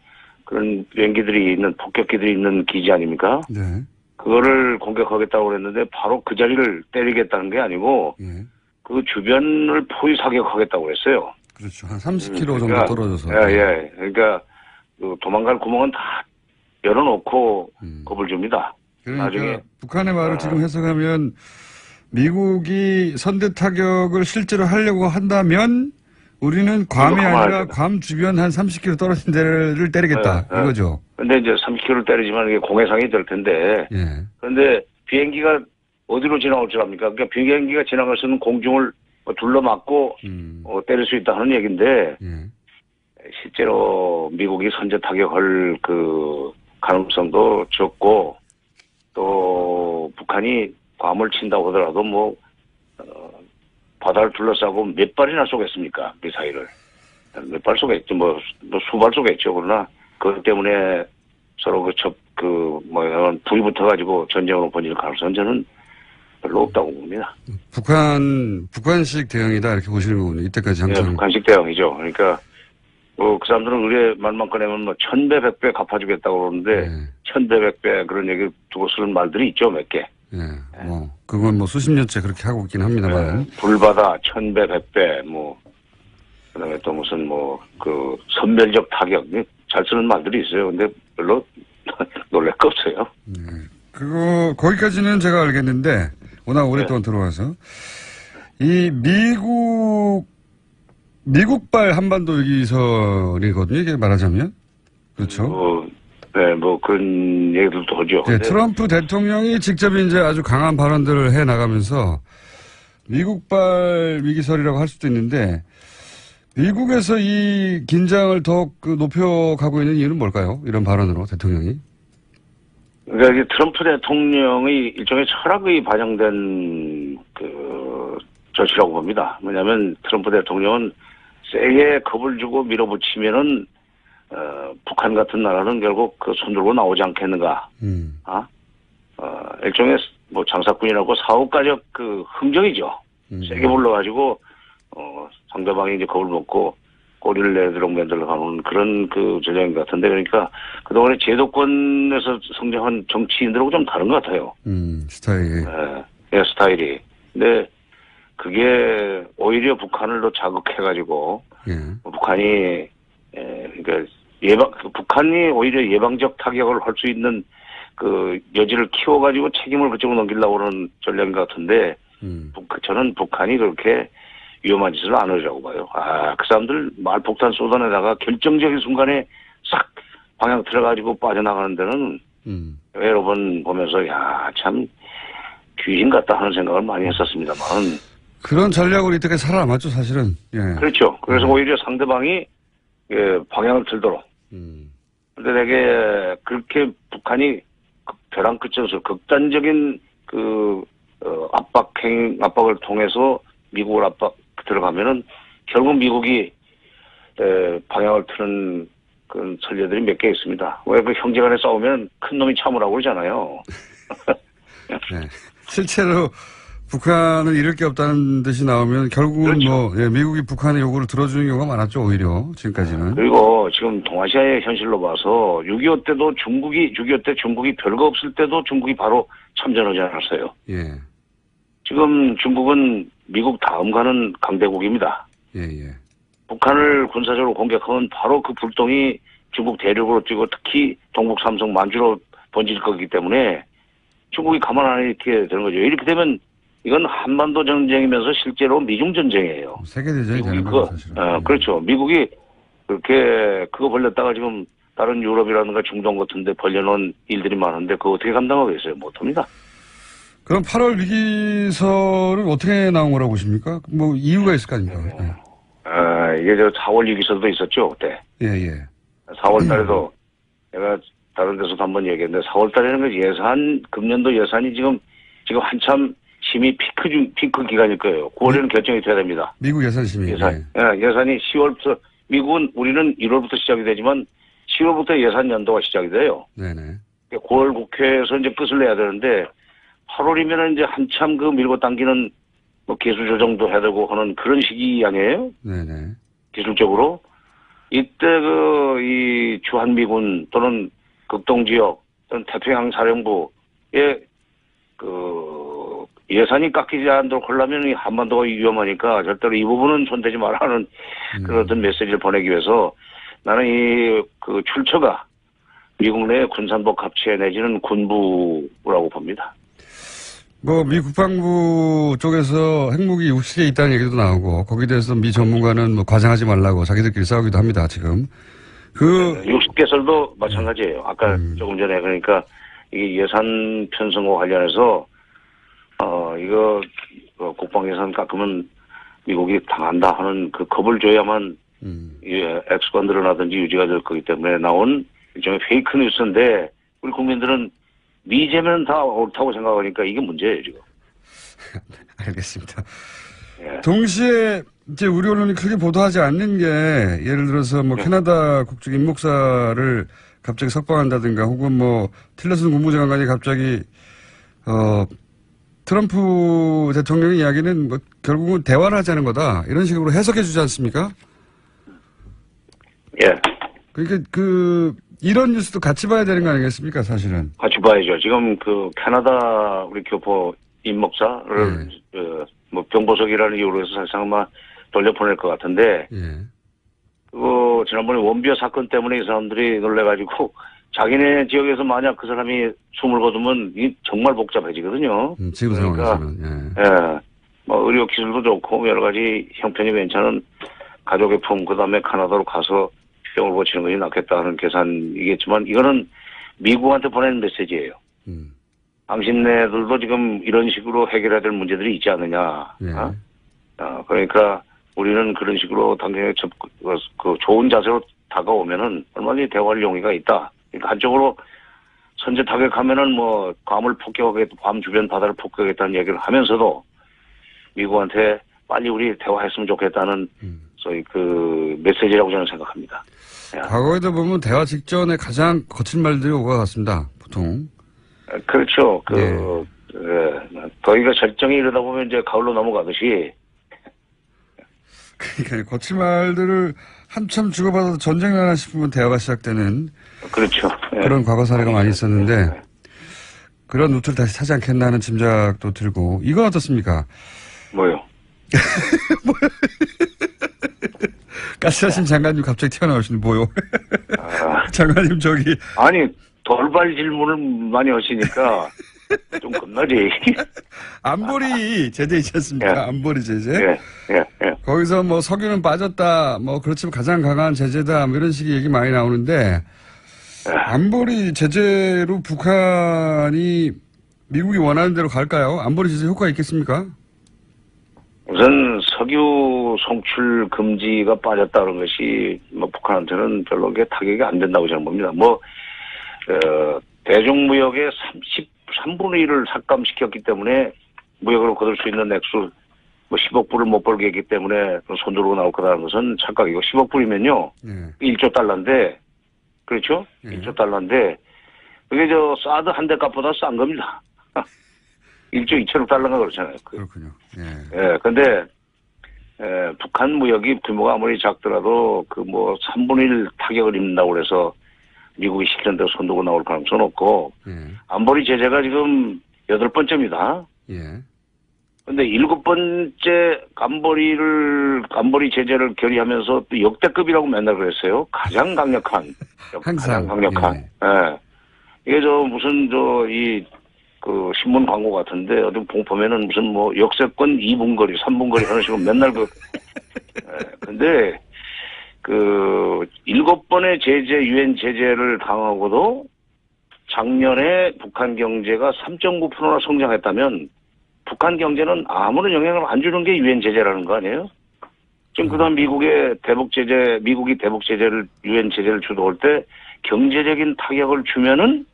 그런 비행기들이 있는 폭격기들이 있는 기지 아닙니까? 네. 그거를 공격하겠다고 그랬는데 바로 그 자리를 때리겠다는 게 아니고 그 주변을 포위 사격하겠다고 그랬어요. 그렇죠. 한 30km 정도 떨어져서. 예. 그러니까 도망갈 구멍은 다 열어놓고 겁을 줍니다. 그러니까 나중에 북한의 말을 지금 해석하면 미국이 선제 타격을 실제로 하려고 한다면 우리는 괌이 아니라 가만히 괌 주변 한 30km 떨어진 데를 때리겠다. 네, 네. 이거죠. 근데 이제 30km 때리지만 이게 공해상이 될 텐데. 예. 그런데 비행기가 어디로 지나올 줄 압니까? 그러니까 비행기가 지나갈 수 있는 공중을 둘러막고 때릴 수 있다 하는 얘기인데 예. 실제로 미국이 선제 타격할 그 가능성도 적고 또 북한이 괌을 친다고 하더라도 뭐 바다를 둘러싸고 몇 발이나 쏘겠습니까? 미사일을. 몇 발 쏘겠죠. 뭐 수발 쏘겠죠. 그러나 그것 때문에 서로 불이 붙어가지고 전쟁으로 번질 가능성은 저는 별로 없다고 봅니다. 북한식 대응이다 이렇게 보시는 거군요. 이때까지 항상. 네, 북한식 대응이죠. 그러니까 그 사람들은 의뢰 말만 꺼내면 뭐 1000배, 100배 갚아주겠다고 그러는데 네. 1000배, 100배 그런 얘기 두고 쓰는 말들이 있죠. 몇 개. 예. 뭐 그건 뭐 수십 년째 그렇게 하고 있긴 합니다만. 불바다 1000배, 100배 뭐 그다음에 또 무슨 그 선멸적 타격 잘 쓰는 말들이 있어요. 근데 별로 놀랄 거 없어요. 거기까지는 제가 알겠는데 워낙 오랫동안 들어와서 이 미국발 한반도 위기설이거든요. 이게 말하자면. 그렇죠. 네, 뭐 그런 얘기들도 하죠. 네, 트럼프 대통령이 직접 이제 아주 강한 발언들을 해 나가면서 미국발 위기설이라고 할 수도 있는데 미국에서 이 긴장을 더욱 높여가고 있는 이유는 뭘까요? 이런 발언으로 대통령이. 그러니까 이 트럼프 대통령의 일종의 철학이 반영된 그 조치라고 봅니다. 뭐냐면 트럼프 대통령은 세게 겁을 주고 밀어붙이면은 북한 같은 나라는 결국 그 손 들고 나오지 않겠는가. 일종의 뭐 장사꾼이라고 사업가적 그 흥정이죠. 세게 불러가지고 상대방이 이제 겁을 먹고 꼬리를 내도록 만들어가는 그런 그 전략인 것 같은데 그러니까 그동안에 제도권에서 성장한 정치인들하고 좀 다른 것 같아요. 스타일이. 예, 스타일이. 근데 그게 오히려 북한을 더 자극해가지고 북한이 그러니까 북한이 오히려 예방적 타격을 할 수 있는 그 여지를 키워가지고 책임을 그쪽으로 넘기려고 하는 전략인 것 같은데 저는 북한이 그렇게 위험한 짓을 안 하려고 봐요. 그 사람들 말폭탄 쏟아내다가 결정적인 순간에 싹 방향 틀어가지고 빠져나가는 데는 여러 번 보면서 참 귀신 같다 하는 생각을 많이 했었습니다만. 그런 전략으로 이때까지 살아남았죠, 사실은. 예. 그렇죠. 그래서 오히려 상대방이 방향을 틀도록. 근데 되게 그렇게 북한이 벼랑 끝에서 극단적인 압박을 통해서 미국을 들어가면은 결국 미국이 방향을 트는 그런 전례들이 몇 개 있습니다. 왜 그 형제간에 싸우면 큰 놈이 참으라고 그러잖아요. 네. 실제로 북한은 잃을 게 없다는 뜻이 나오면 결국은 그렇죠. 미국이 북한의 요구를 들어주는 경우가 많았죠, 오히려 지금까지는. 그리고 지금 동아시아의 현실로 봐서 6.25 때도 6.25 때 중국이 별거 없을 때도 중국이 바로 참전하지 않았어요. 예. 지금 중국은 미국 다음 가는 강대국입니다. 예. 북한을 군사적으로 공격하면 바로 그 불똥이 중국 대륙으로 뛰고 특히 동북 삼성 만주로 번질 거기 때문에 중국이 가만 안 이렇게 되는 거죠. 이렇게 되면 이건 한반도 전쟁이면서 실제로 미중 전쟁이에요. 세계대전이 되는 거죠, 사실은. 그렇죠. 미국이 그렇게 그거 벌렸다가 지금 다른 유럽이라든가 중동 같은데 벌려놓은 일들이 많은데 그거 어떻게 감당하겠어요? 못합니다. 그럼 8월 위기설은 어떻게 나온 거라고 보십니까? 뭐 이유가 있을 거 아닙니까? 이게 4월 위기설도 있었죠, 그때. 예. 4월 달에도 내가 다른 데서도 한번 얘기했는데 4월 달에는 금년도 예산이 지금 한참 심의 피크 기간일 거예요. 9월에는 결정이 돼야 됩니다. 미국 예산 심의. 예산이 10월부터 우리는 1월부터 시작이 되지만 10월부터 예산 연도가 시작이 돼요. 네네. 9월 국회에서 이제 끝을 내야 되는데 8월이면은 이제 한참 밀고 당기는 뭐 기술 조정도 해야 되고 하는 그런 시기 아니에요? 네네. 기술적으로. 이때 이 주한미군 또는 극동지역 또는 태평양 사령부의 예산이 깎이지 않도록 하려면 이 한반도가 위험하니까 절대로 이 부분은 손대지 말라 하는 그런 어떤 메시지를 보내기 위해서 나는 출처가 미국 내 군산복 합체 내지는 군부라고 봅니다. 뭐, 미 국방부 쪽에서 핵무기 60개 있다는 얘기도 나오고, 거기에 대해서 미 전문가는 뭐 과장하지 말라고 자기들끼리 싸우기도 합니다, 지금. 60개설도 마찬가지예요. 아까 조금 전에 그러니까 이게 예산 편성과 관련해서 이거 국방 예산 깎으면 미국이 당한다 하는 그 겁을 줘야만 액수가 늘어나든지 유지가 될 거기 때문에 나온 일종의 페이크 뉴스인데 우리 국민들은 미제면 다 옳다고 생각하니까 이게 문제예요 지금. 알겠습니다. 예. 동시에 이제 우리 언론이 크게 보도하지 않는 게 예를 들어서 뭐 캐나다 국적 임목사를 갑자기 석방한다든가 혹은 뭐 틸러슨 국무장관이 갑자기 트럼프 대통령의 이야기는 뭐 결국은 대화를 하자는 거다 이런 식으로 해석해 주지 않습니까? 예. 그러니까 이런 뉴스도 같이 봐야 되는 거 아니겠습니까 사실은? 같이 봐야죠. 지금 그 캐나다 우리 교포 임목사를 뭐 병보석이라는 이유로 해서 사실상 아마 돌려보낼 것 같은데 지난번에 원비어 사건 때문에 이 사람들이 놀래가지고 자기네 지역에서 만약 그 사람이 숨을 거두면 이 정말 복잡해지거든요. 지금 상황에서는 뭐 의료 기술도 좋고 여러 가지 형편이 괜찮은 가족의 품 그다음에 캐나다로 가서 병을 고치는 것이 낫겠다 하는 계산이겠지만 이거는 미국한테 보내는 메시지예요. 당신네들도 지금 이런 식으로 해결해야 될 문제들이 있지 않느냐. 그러니까 우리는 그런 식으로 당연히 그 좋은 자세로 다가오면은 얼마든지 대화할 용의가 있다. 그러니까 한쪽으로 선제 타격하면은 뭐 괌을 폭격하겠다, 괌 주변 바다를 폭격하겠다는 얘기를 하면서도 미국한테 빨리 우리 대화했으면 좋겠다는 소위 그 메시지라고 저는 생각합니다. 과거에도 보면 대화 직전에 가장 거친 말들이 오고 갔습니다. 보통. 그렇죠. 더위가 절정에 이르다 보면 이제 가을로 넘어가듯이. 그러니까 거친 말들을 한참 주고받아서 전쟁 나나 싶으면 대화가 시작되는. 그렇죠. 그런 과거 사례가 많이 있었는데 그런 루트를 다시 타지 않겠나 하는 짐작도 들고 이건 어떻습니까? 뭐요? 가스하신 장관님 갑자기 튀어나오시는 뭐요? 장관님 저기 아니 돌발 질문을 많이 하시니까 좀 겁나지. 안보리 제재 있지 않습니까? 안보리 제재. 거기서 뭐 석유는 빠졌다. 뭐 그렇지만 가장 강한 제재다. 뭐 이런 식의 얘기 많이 나오는데 안보리 제재로 북한이 미국이 원하는 대로 갈까요? 안보리 제재 효과가 있겠습니까? 우선 석유 송출 금지가 빠졌다는 것이 뭐 북한한테는 별로 타격이 안 된다고 저는 봅니다. 대중무역의 3분의 1을 삭감시켰기 때문에 무역으로 거둘 수 있는 액수 10억 불을 못 벌게 했기 때문에 손 들고 나올 거라는 것은 착각이고 10억 불이면요 1조 달러인데 그렇죠? 1조 달러인데 그게 사드 한 대 값보다 싼 겁니다. 1조 2천억 달러가 그렇잖아요. 그렇군요. 근데 북한 무역이 규모가 아무리 작더라도 3분의 1 타격을 입는다고 그래서 미국이 시키는 대로 손들고 나올 가능성은 없고 안보리 제재가 지금 8번째입니다. 근데 7번째 안보리 제재를 결의하면서 또 역대급이라고 맨날 그랬어요. 가장 강력한. 항상. 가장 강력한. 이게 그 신문 광고 같은데 어디 보면은 무슨 역세권 2분거리, 3분거리 하는 식으로 맨날 근데 7번의 유엔 제재를 당하고도 작년에 북한 경제가 3.9%나 성장했다면 북한 경제는 아무런 영향을 안 주는 게 유엔 제재라는 거 아니에요? 지금 그다음 미국이 대북 제재를 유엔 제재를 주도할 때 경제적인 타격을 주면은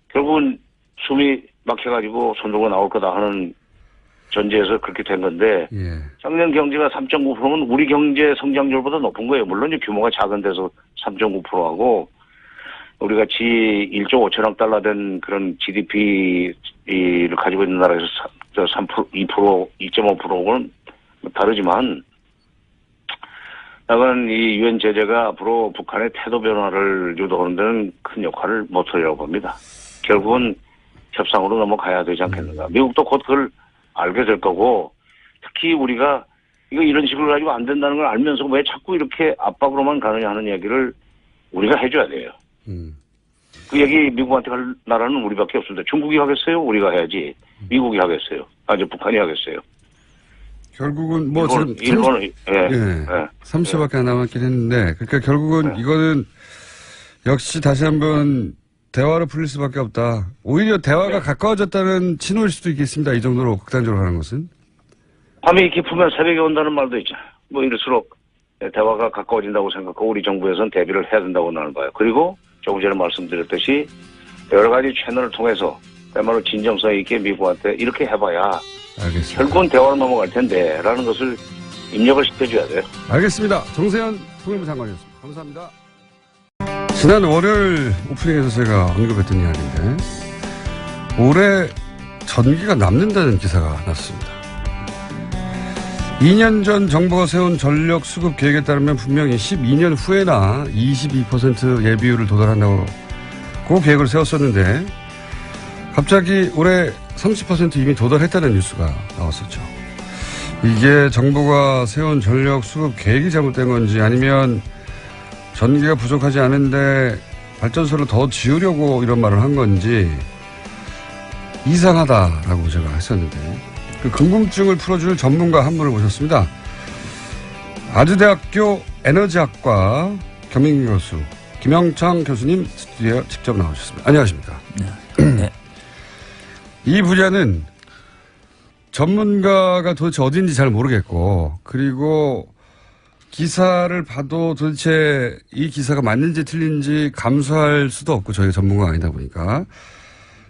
결국은 숨이 막혀가지고 손 들고 나올 거다 하는 전제에서 그렇게 된 건데 작년 경제가 3.9%면 우리 경제 성장률보다 높은 거예요. 물론 이제 규모가 작은 데서 3.9%하고 우리 같이 1조 5천억 달러 된 그런 GDP를 가지고 있는 나라에서 3%, 2%, 2.5%는 다르지만 나는 이 유엔 제재가 앞으로 북한의 태도 변화를 유도하는 데는 큰 역할을 못하리라고 봅니다. 결국은 협상으로 넘어가야 되지 않겠는가. 미국도 곧 그걸 알게 될 거고 특히 우리가 이런 식으로 가지고 안 된다는 걸 알면서 왜 자꾸 이렇게 압박으로만 가느냐 하는 얘기를 우리가 해줘야 돼요. 그 얘기 미국한테 할 나라는 우리밖에 없습니다. 중국이 하겠어요? 우리가 해야지. 미국이 하겠어요? 이제 북한이 하겠어요? 결국은 뭐 일본은 예. 30초밖에 안 남았긴 했는데 그러니까 결국은 이거는 역시 다시 한번 대화로 풀릴 수밖에 없다. 오히려 대화가 가까워졌다는 신호일 수도 있겠습니다. 이 정도로 극단적으로 하는 것은. 밤이 깊으면 새벽에 온다는 말도 있죠. 뭐 이럴수록 대화가 가까워진다고 생각하고 우리 정부에서는 대비를 해야 된다고 나는 봐요. 그리고 조금 전에 말씀드렸듯이 여러 가지 채널을 통해서 그야말로 진정성 있게 미국한테 이렇게 해봐야 알겠습니다. 결국은 대화로 넘어갈 텐데 라는 것을 입력을 시켜줘야 돼요. 알겠습니다. 정세현 통일부 장관이었습니다. 감사합니다. 지난 월요일 오프닝에서 제가 언급했던 이야기인데 올해 전기가 남는다는 기사가 났습니다. 2년 전 정부가 세운 전력 수급 계획에 따르면 분명히 12년 후에나 22% 예비율을 도달한다고 그 계획을 세웠었는데 갑자기 올해 30% 이미 도달했다는 뉴스가 나왔었죠. 이게 정부가 세운 전력 수급 계획이 잘못된 건지 아니면 전기가 부족하지 않은데 발전소를 더 지으려고 이런 말을 한 건지 이상하다라고 제가 했었는데 그 궁금증을 풀어줄 전문가 한 분을 모셨습니다. 아주대학교 에너지학과 겸임 교수 김영창 교수님 스튜디오에 직접 나오셨습니다. 안녕하십니까? 네. 이 분야는 전문가가 도대체 어딘지 잘 모르겠고 그리고 기사를 봐도 도대체 이 기사가 맞는지 틀린지 감수할 수도 없고 저희가 전문가가 아니다 보니까.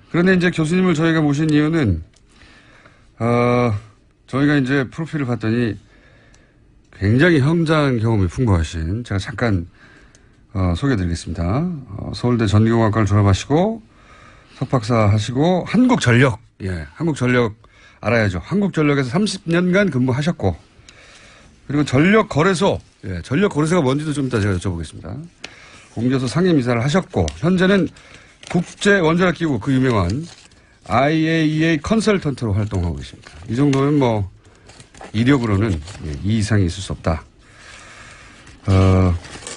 그런데 이제 교수님을 저희가 모신 이유는 저희가 이제 프로필을 봤더니 굉장히 현장 경험이 풍부하신 제가 잠깐 소개해드리겠습니다. 서울대 전기공학과를 졸업하시고 석박사 하시고 한국전력 한국전력 알아야죠. 한국전력에서 30년간 근무하셨고 그리고 전력거래소 전력거래소가 뭔지도 좀 이따 제가 여쭤보겠습니다. 공개소 상임이사를 하셨고 현재는 국제원자력기구 그 유명한 IAEA 컨설턴트로 활동하고 계십니다. 이 정도면 뭐 이력으로는 이 이상이 있을 수 없다.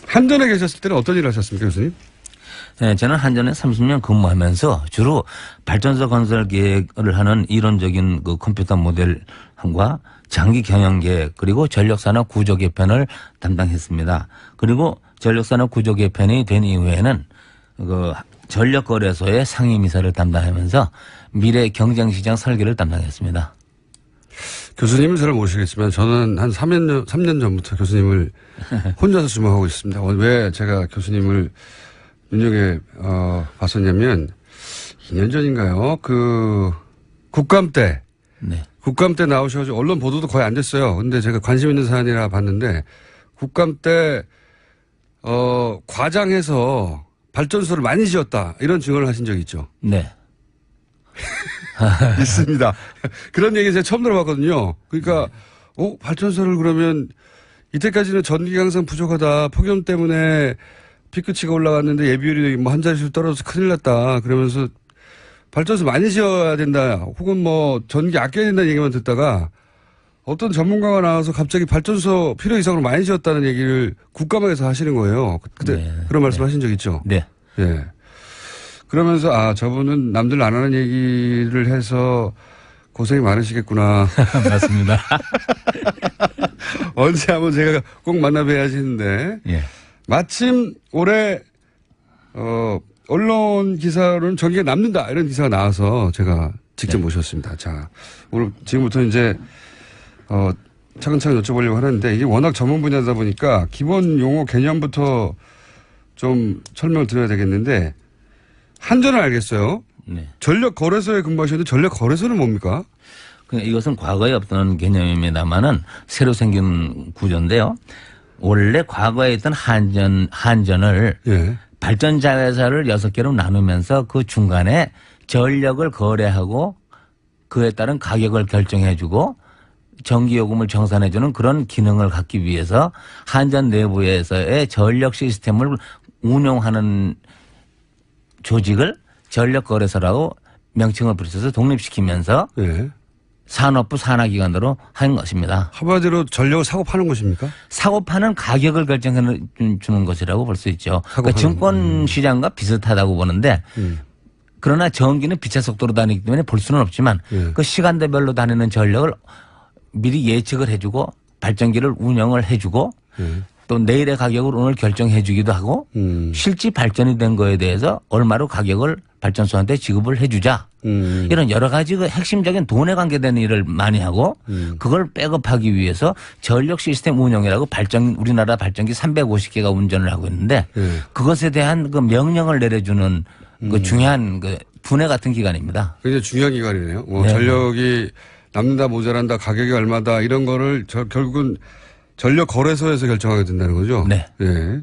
한전에 계셨을 때는 어떤 일을 하셨습니까, 교수님? 네, 저는 한전에 30년 근무하면서 주로 발전소 건설 계획을 하는 이론적인 그 컴퓨터 모델과 장기 경영 계획 그리고 전력산업 구조 개편을 담당했습니다. 그리고 전력산업 구조 개편이 된 이후에는 그 전력거래소의 상임이사를 담당하면서 미래 경쟁시장 설계를 담당했습니다. 교수님은 잘 모르시겠지만 저는 한 3년 전부터 교수님을 혼자서 주목하고 있습니다. 왜 제가 교수님을 눈여겨 봤었냐면 2년 전인가요? 그 국감 때 국감 때 나오셔가지고 언론 보도도 거의 안 됐어요. 근데 제가 관심 있는 사안이라 봤는데 국감 때 과장해서 발전소를 많이 지었다 이런 증언을 하신 적이 있죠. 네. 있습니다. 그런 얘기 제가 처음 들어봤거든요. 그러니까 발전소를 그러면 이때까지는 전기가 항상 부족하다. 폭염 때문에 피크치가 올라갔는데 예비율이 뭐 한 자릿수 떨어져서 큰일 났다. 그러면서 발전소 많이 지어야 된다. 혹은 뭐 전기 아껴야 된다는 얘기만 듣다가 어떤 전문가가 나와서 갑자기 발전소 필요 이상으로 많이 지었다는 얘기를 국감에서 하시는 거예요. 그때 그런 말씀 하신 적 있죠? 네. 예. 그러면서 저분은 남들 안 하는 얘기를 해서 고생이 많으시겠구나. 맞습니다. 언제 한번 제가 꼭 만나뵈야지 했는데 마침 올해 언론 기사로는 전기가 남는다 이런 기사가 나와서 제가 직접 모셨습니다. 자, 오늘 지금부터 이제 차근차근 여쭤보려고 하는데 이게 워낙 전문 분야다 보니까 기본 용어 개념부터 좀 설명을 드려야 되겠는데 한전은 알겠어요. 네. 전력거래소에 근무하셨는데 전력거래소는 뭡니까? 이것은 과거에 없던 개념입니다만은 새로 생긴 구조인데요. 원래 과거에 있던 한전을 발전자회사를 6개로 나누면서 그 중간에 전력을 거래하고 그에 따른 가격을 결정해주고 전기요금을 정산해주는 그런 기능을 갖기 위해서 한전 내부에서의 전력 시스템을 운영하는 조직을 전력거래소라고 명칭을 붙여서 독립시키면서 산업부 산하기관으로 한 것입니다. 한마디로 전력을 사고 파는 것입니까? 사고 파는 가격을 결정해 주는 것이라고 볼 수 있죠. 그러니까 증권 시장과 비슷하다고 보는데 그러나 전기는 빛의 속도로 다니기 때문에 볼 수는 없지만 그 시간대별로 다니는 전력을 미리 예측을 해주고 발전기를 운영을 해주고 또 내일의 가격을 오늘 결정해 주기도 하고 실제 발전이 된 거에 대해서 얼마로 가격을 발전소한테 지급을 해주자. 이런 여러 가지 그 핵심적인 돈에 관계된 일을 많이 하고 그걸 백업하기 위해서 전력 시스템 운영이라고 우리나라 발전기 350개가 운전을 하고 있는데 그것에 대한 그 명령을 내려주는 그 중요한 그 분해 같은 기관입니다. 굉장히 중요한 기관이네요. 네. 전력이 남는다 모자란다 가격이 얼마다 이런 거를 결국은 전력 거래소에서 결정하게 된다는 거죠. 네. 예.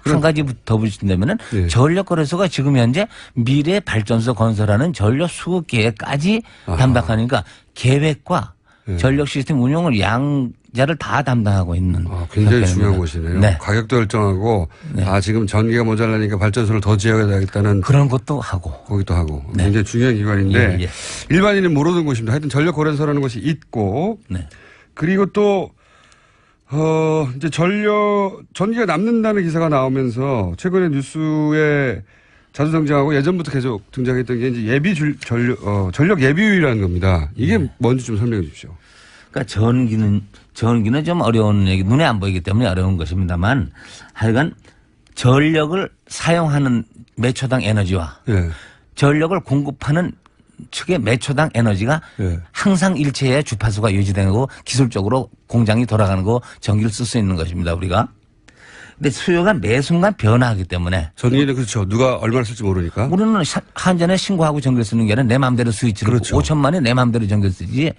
한 가지 더 붙인다면은 예. 전력거래소가 지금 현재 미래 발전소 건설하는 전력 수급 계획까지 담당하니까 계획과 전력 시스템 운용을 양자를 다 담당하고 있는. 굉장히 형태입니다. 중요한 곳이네요. 네. 가격도 결정하고 지금 전기가 모자라니까 발전소를 더 지어야겠다는 그런 것도 하고. 거기도 하고 네. 굉장히 중요한 기관인데 예. 일반인은 모르는 곳입니다. 하여튼 전력 거래소라는 것이 있고 네. 그리고 또 이제 전기가 남는다는 기사가 나오면서 최근에 뉴스에 자주 등장하고 예전부터 계속 등장했던 게 이제 전력 예비율이라는 겁니다. 이게 뭔지 좀 설명해 주십시오. 그러니까 전기는 좀 어려운 얘기, 눈에 안 보이기 때문에 어려운 것입니다만 하여간 전력을 사용하는 매초당 에너지와 전력을 공급하는 측의 매초당 에너지가 항상 일체의 주파수가 유지되고 기술적으로 공장이 돌아가는 거 전기를 쓸 수 있는 것입니다. 우리가. 근데 수요가 매 순간 변화하기 때문에. 전기는 그렇죠. 누가 얼마나 쓸지 모르니까. 우리는 한전에 신고하고 전기를 쓰는 게 아니라 내 마음대로 스위치를 그렇죠. 5천만에 내 마음대로 전기를 쓰지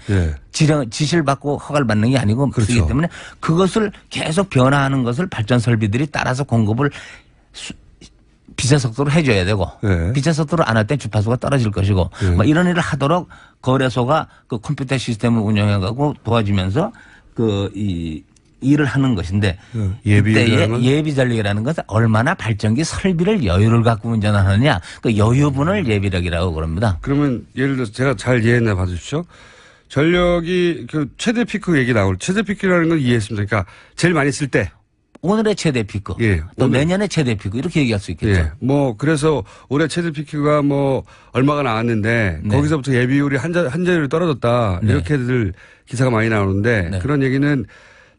지시를 받고 허가를 받는 게 아니고 그렇죠. 쓰기 때문에 그것을 계속 변화하는 것을 발전 설비들이 따라서 공급을 빛의 속도로 해줘야 되고 빛의 속도로 안 할 땐 주파수가 떨어질 것이고 뭐 이런 일을 하도록 거래소가 그 컴퓨터 시스템을 운영해가고 도와주면서 이 일을 하는 것인데 예비 전력이라는 것은 얼마나 발전기 설비를 여유를 갖고 운전하느냐 그 여유분을 예비력이라고 그럽니다. 그러면 예를 들어서 제가 잘 이해했나 봐주십시오. 전력이 그 최대 피크 얘기 나올 최대 피크라는 건 이해했습니다. 그러니까 제일 많이 쓸 때. 오늘의 최대 피크, 또 내년의 최대 피크 이렇게 얘기할 수 있겠죠. 그래서 올해 최대 피크가 얼마가 나왔는데 거기서부터 예비율이 한 자율이 떨어졌다 이렇게들 기사가 많이 나오는데 그런 얘기는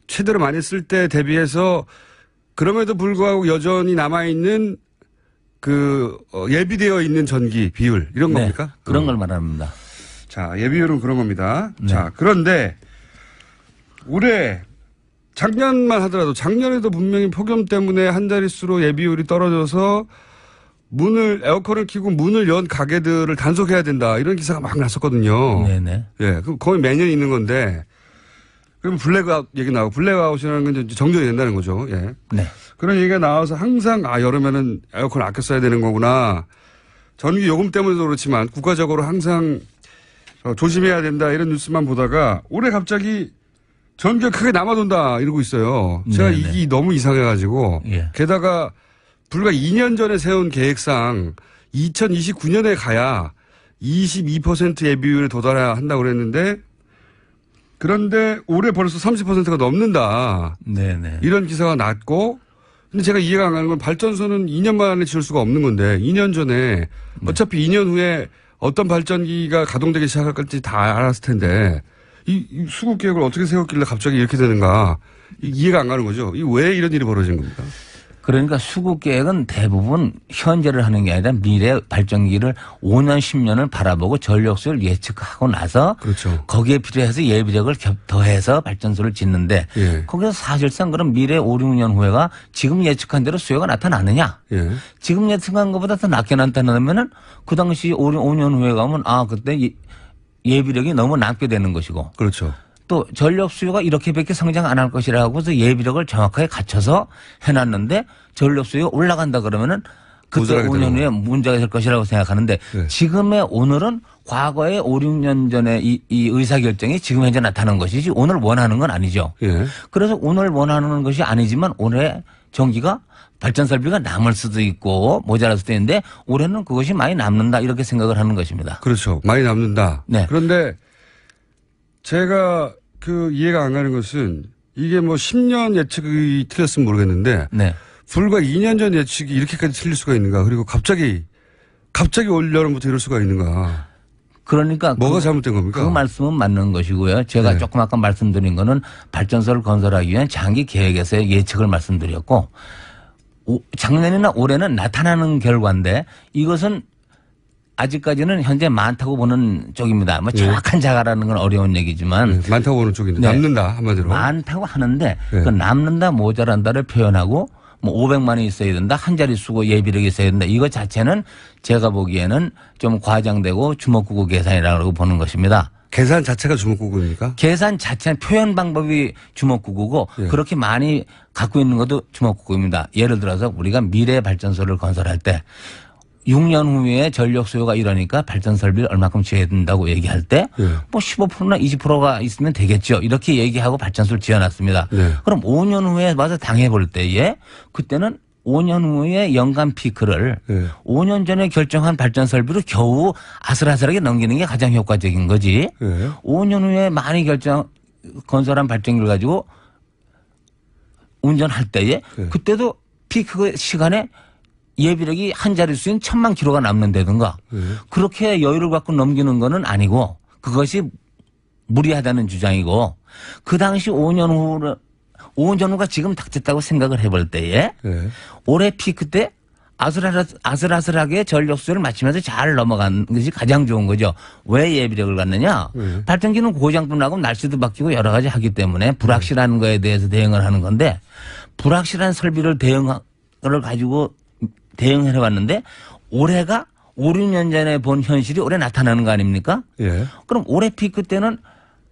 최대로 많이 쓸 때 대비해서 그럼에도 불구하고 여전히 남아 있는 그 예비되어 있는 전기 비율 이런 겁니까? 그런 걸 말합니다. 자, 예비율은 그런 겁니다. 자, 그런데 올해 작년만 하더라도 작년에도 분명히 폭염 때문에 한 자릿수로 예비율이 떨어져서 에어컨을 켜고 문을 연 가게들을 단속해야 된다. 이런 기사가 막 났었거든요. 네네. 그럼 거의 매년 있는 건데 그럼 블랙아웃 얘기 나오고 블랙아웃이라는 건 이제 정전이 된다는 거죠. 네. 그런 얘기가 나와서 항상 여름에는 에어컨을 아껴 써야 되는 거구나. 전기 요금 때문에도 그렇지만 국가적으로 항상 조심해야 된다. 이런 뉴스만 보다가 올해 갑자기 전기가 크게 남아돈다 이러고 있어요. 제가 이게 너무 이상해가지고 게다가 불과 2년 전에 세운 계획상 2029년에 가야 22% 예비율에 도달해야 한다고 그랬는데 그런데 올해 벌써 30%가 넘는다. 이런 기사가 났고 근데 제가 이해가 안 가는 건 발전소는 2년 만에 지을 수가 없는 건데 2년 전에 어차피 2년 후에 어떤 발전기가 가동되기 시작할 건지 다 알았을 텐데 이 수급 계획을 어떻게 세웠길래 갑자기 이렇게 되는가 이해가 안 가는 거죠. 왜 이런 일이 벌어진 겁니까? 그러니까 수급 계획은 대부분 현재를 하는 게 아니라 미래 발전기를 5년 10년을 바라보고 전력수를 예측하고 나서 거기에 필요해서 예비력을 더해서 발전소를 짓는데 거기서 사실상 그럼 미래 5, 6년 후에가 지금 예측한 대로 수요가 나타나느냐? 지금 예측한 것보다 더 낮게 나타나면은 그 당시 5년 후에 가면 그때 예비력이 너무 낮게 되는 것이고. 또 전력 수요가 이렇게밖에 성장 안 할 것이라고 해서 예비력을 정확하게 갖춰서 해놨는데 전력 수요가 올라간다 그러면은 그때 5년 후에 문제가 될 것이라고 생각하는데 지금의 오늘은 과거의 5, 6년 전에 이 의사결정이 지금 현재 나타난 것이지 오늘 원하는 건 아니죠. 그래서 오늘 원하는 것이 아니지만 올해 전기가 발전 설비가 남을 수도 있고 모자랄 수도 있는데 올해는 그것이 많이 남는다 이렇게 생각을 하는 것입니다. 많이 남는다. 그런데 제가 그 이해가 안 가는 것은 이게 뭐 10년 예측이 틀렸으면 모르겠는데 네. 불과 2년 전 예측이 이렇게까지 틀릴 수가 있는가. 그리고 갑자기 올 여름부터 이럴 수가 있는가. 그러니까 뭐가 잘못된 겁니까? 그 말씀은 맞는 것이고요. 제가 네. 조금 아까 말씀드린 거는 발전소를 건설하기 위한 장기 계획에서의 예측을 말씀드렸고 작년이나 올해는 나타나는 결과인데 이것은 아직까지는 현재 많다고 보는 쪽입니다. 뭐 정확한 자가라는 건 어려운 얘기지만 네, 많다고 보는 쪽인데 네. 남는다 한마디로. 많다고 하는데 네. 그 남는다 모자란다를 표현하고 뭐 500만이 있어야 된다. 한 자리 수고 예비력이 있어야 된다. 이거 자체는 제가 보기에는 좀 과장되고 주먹구구 계산이라고 보는 것입니다. 계산 자체가 주먹구구입니까? 계산 자체는 표현 방법이 주먹구구고 예. 그렇게 많이 갖고 있는 것도 주먹구구입니다. 예를 들어서 우리가 미래 발전소를 건설할 때 6년 후에 전력 수요가 이러니까 발전 설비를 얼마큼 지어야 된다고 얘기할 때 예. 뭐 15%나 20%가 있으면 되겠죠. 이렇게 얘기하고 발전소를 지어놨습니다. 네. 그럼 5년 후에 와서 당해볼 때에 그때는 5년 후에 연간 피크를 예. 5년 전에 결정한 발전 설비로 겨우 아슬아슬하게 넘기는 게 가장 효과적인 거지. 예. 5년 후에 많이 건설한 발전기를 가지고 운전할 때에 예. 그때도 피크 시간에 예비력이 한 자릿수인 1000만 킬로가 남는다든가 예. 그렇게 여유를 갖고 넘기는 거는 아니고 그것이 무리하다는 주장이고 그 당시 5년 후가 지금 닥쳤다고 생각을 해볼 때에 예. 올해 피크 때 아슬아슬하게 전력 수요를 맞추면서 잘 넘어간 것이 가장 좋은 거죠. 왜 예비력을 갖느냐? 발전기는 고장도 나고 날씨도 바뀌고 여러 가지 하기 때문에 불확실한 거에 대해서 대응을 하는 건데 불확실한 설비를 가지고 대응을 해왔는데 올해가 5, 6년 전에 본 현실이 올해 나타나는 거 아닙니까? 예. 그럼 올해 피크 때는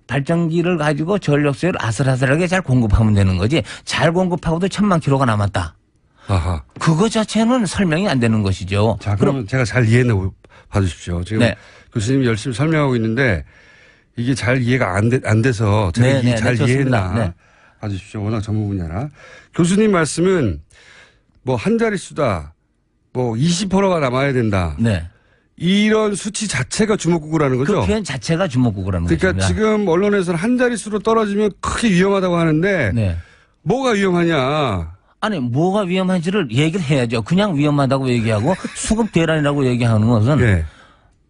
발전기를 가지고 전력수요를 아슬아슬하게 잘 공급하면 되는 거지 잘 공급하고도 1000만 킬로가 남았다. 아하. 그거 자체는 설명이 안 되는 것이죠. 자, 그러면 제가 잘 이해해 봐주십시오. 지금 네. 교수님이 열심히 설명하고 있는데 이게 잘 이해가 안 돼서 제가 네, 잘 좋습니다. 이해했나 네. 봐주십시오. 워낙 전문 분야라. 교수님 말씀은 뭐 한 자릿수다. 뭐 20%가 남아야 된다. 네. 이런 수치 자체가 주먹구구라는 거죠. 그 표현 자체가 주먹구구라는 그러니까 것입니다. 지금 언론에서는 한 자릿수로 떨어지면 크게 위험하다고 하는데 네. 뭐가 위험하냐. 아니 뭐가 위험한지를 얘기를 해야죠. 그냥 위험하다고 얘기하고 수급 대란이라고 얘기하는 것은 네.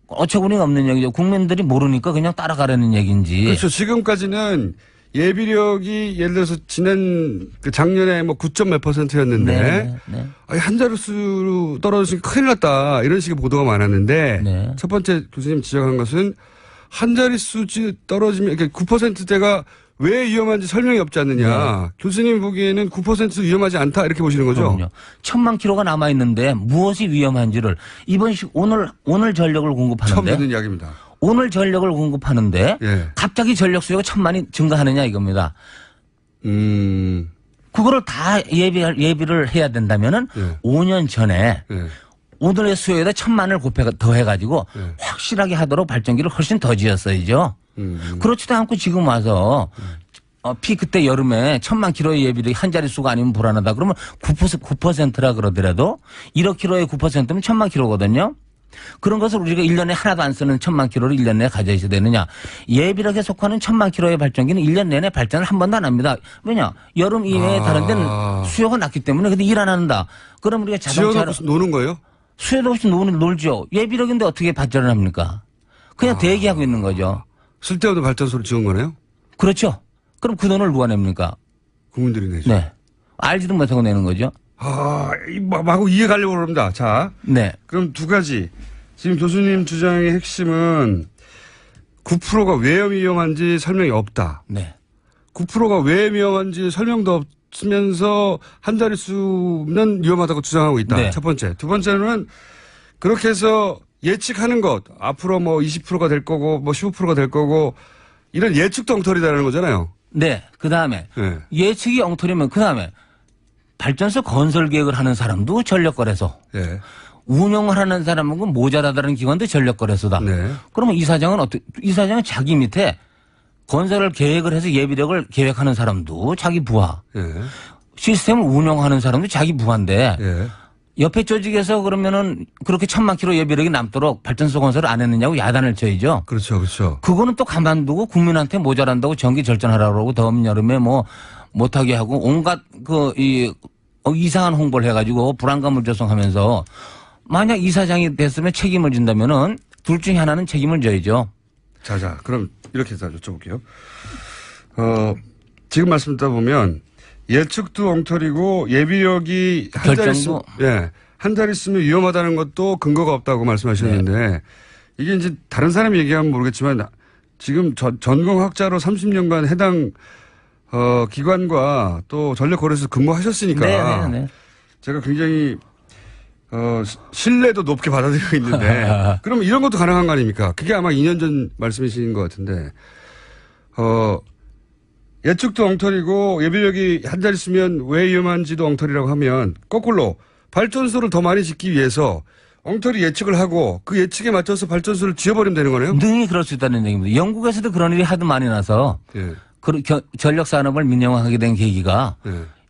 어처구니가 없는 얘기죠. 국민들이 모르니까 그냥 따라가려는 얘기인지. 그렇죠. 지금까지는 예비력이 예를 들어서 작년에 뭐 9점 몇 %였는데 네, 네. 한 자릿수로 떨어졌으니까 큰일 났다. 이런 식의 보도가 많았는데 네. 첫 번째 교수님 지적한 것은 한 자릿수 떨어지면 그러니까 9%대가 왜 위험한지 설명이 없지 않느냐. 네. 교수님 보기에는 9% 위험하지 않다 이렇게 보시는 거죠. 그럼요. 1000만 킬로가 남아 있는데 무엇이 위험한지를 오늘 전력을 처음 공급하는데 듣는 이야기입니다. 오늘 전력을 공급하는데 예. 갑자기 전력 수요가 1000만이 증가하느냐 이겁니다. 그거를 다 예비를 해야 된다면은 예. 5년 전에 예. 오늘의 수요에다 1000만을 더해가지고 예. 확실하게 하도록 발전기를 훨씬 더 지었어야죠. 그렇지도 않고 지금 와서 피크 때 여름에 1000만 킬로의 예비력이 한 자릿수가 아니면 불안하다. 그러면 9%라 그러더라도 1억 킬로의 9%면 1000만 킬로거든요. 그런 것을 우리가 1년에 하나도 안 쓰는 1000만 킬로를 1년 내에 가져야 되느냐. 예비력에 속하는 1000만 킬로의 발전기는 1년 내내 발전을 한 번도 안 합니다. 왜냐. 여름 이외에 다른 데는 수요가 낮기 때문에 근데 일 안 한다. 그럼 우리가 자동차로 지어놓고 노는 거예요? 수요도 없이 놀죠. 예비력인데 어떻게 발전을 합니까? 그냥 대기하고 있는 거죠. 쓸데없는 발전소를 지은 거네요? 그렇죠. 그럼 그 돈을 누가 냅니까? 국민들이 내죠. 네. 알지도 못하고 내는 거죠. 마구 이해가려고 그럽니다. 자. 네. 그럼 두 가지. 지금 교수님 주장의 핵심은 9%가 왜 위험한지 설명이 없다. 네. 9%가 왜 위험한지 설명도 없으면서 한 자릿수는 위험하다고 주장하고 있다. 네. 첫 번째. 두 번째는 그렇게 해서 예측하는 것. 앞으로 뭐 20%가 될 거고 뭐 15%가 될 거고 이런 예측도 엉터리다라는 거잖아요. 네. 그 다음에 네. 예측이 엉터리면 그 다음에 발전소 건설 계획을 하는 사람도 전력거래소. 네. 운영을 하는 사람은 모자라다는 기관도 전력거래소다. 네. 그러면 이사장은 자기 밑에 건설을 계획을 해서 예비력을 계획하는 사람도 자기 부하. 네. 시스템을 운영하는 사람도 자기 부하인데 네. 옆에 조직에서 그러면은 그렇게 1000만 킬로 예비력이 남도록 발전소 건설을 안 했느냐고 야단을 쳐야죠. 그렇죠, 그렇죠. 그거는 또 가만두고 국민한테 모자란다고 전기 절전하라고 그러고 더운 여름에 뭐 못하게 하고 온갖 이상한 홍보를 해가지고 불안감을 조성하면서 만약 이사장이 됐으면 책임을 진다면은 둘 중에 하나는 책임을 져야죠. 자, 그럼 이렇게 해서 여쭤볼게요. 지금 말씀 듣다 보면 예측도 엉터리고 예비력이 한 자리 쓰면, 한 자리 쓰면 위험하다는 것도 근거가 없다고 말씀하셨는데 이게 이제 다른 사람이 얘기하면 모르겠지만 지금 전공학자로 30년간 해당 기관과 또 전력거래소에서 근무하셨으니까 제가 굉장히 신뢰도 높게 받아들이고 있는데 그럼 이런 것도 가능한 거 아닙니까? 그게 아마 2년 전 말씀이신 것 같은데 예측도 엉터리고 예비력이 한 자리 쓰면 왜 위험한지도 엉터리라고 하면 거꾸로 발전소를 더 많이 짓기 위해서 엉터리 예측을 하고 그 예측에 맞춰서 발전소를 지어버리면 되는 거네요? 능히 그럴 수 있다는 얘기입니다. 영국에서도 그런 일이 하도 많이 나서 전력 산업을 민영화하게 된 계기가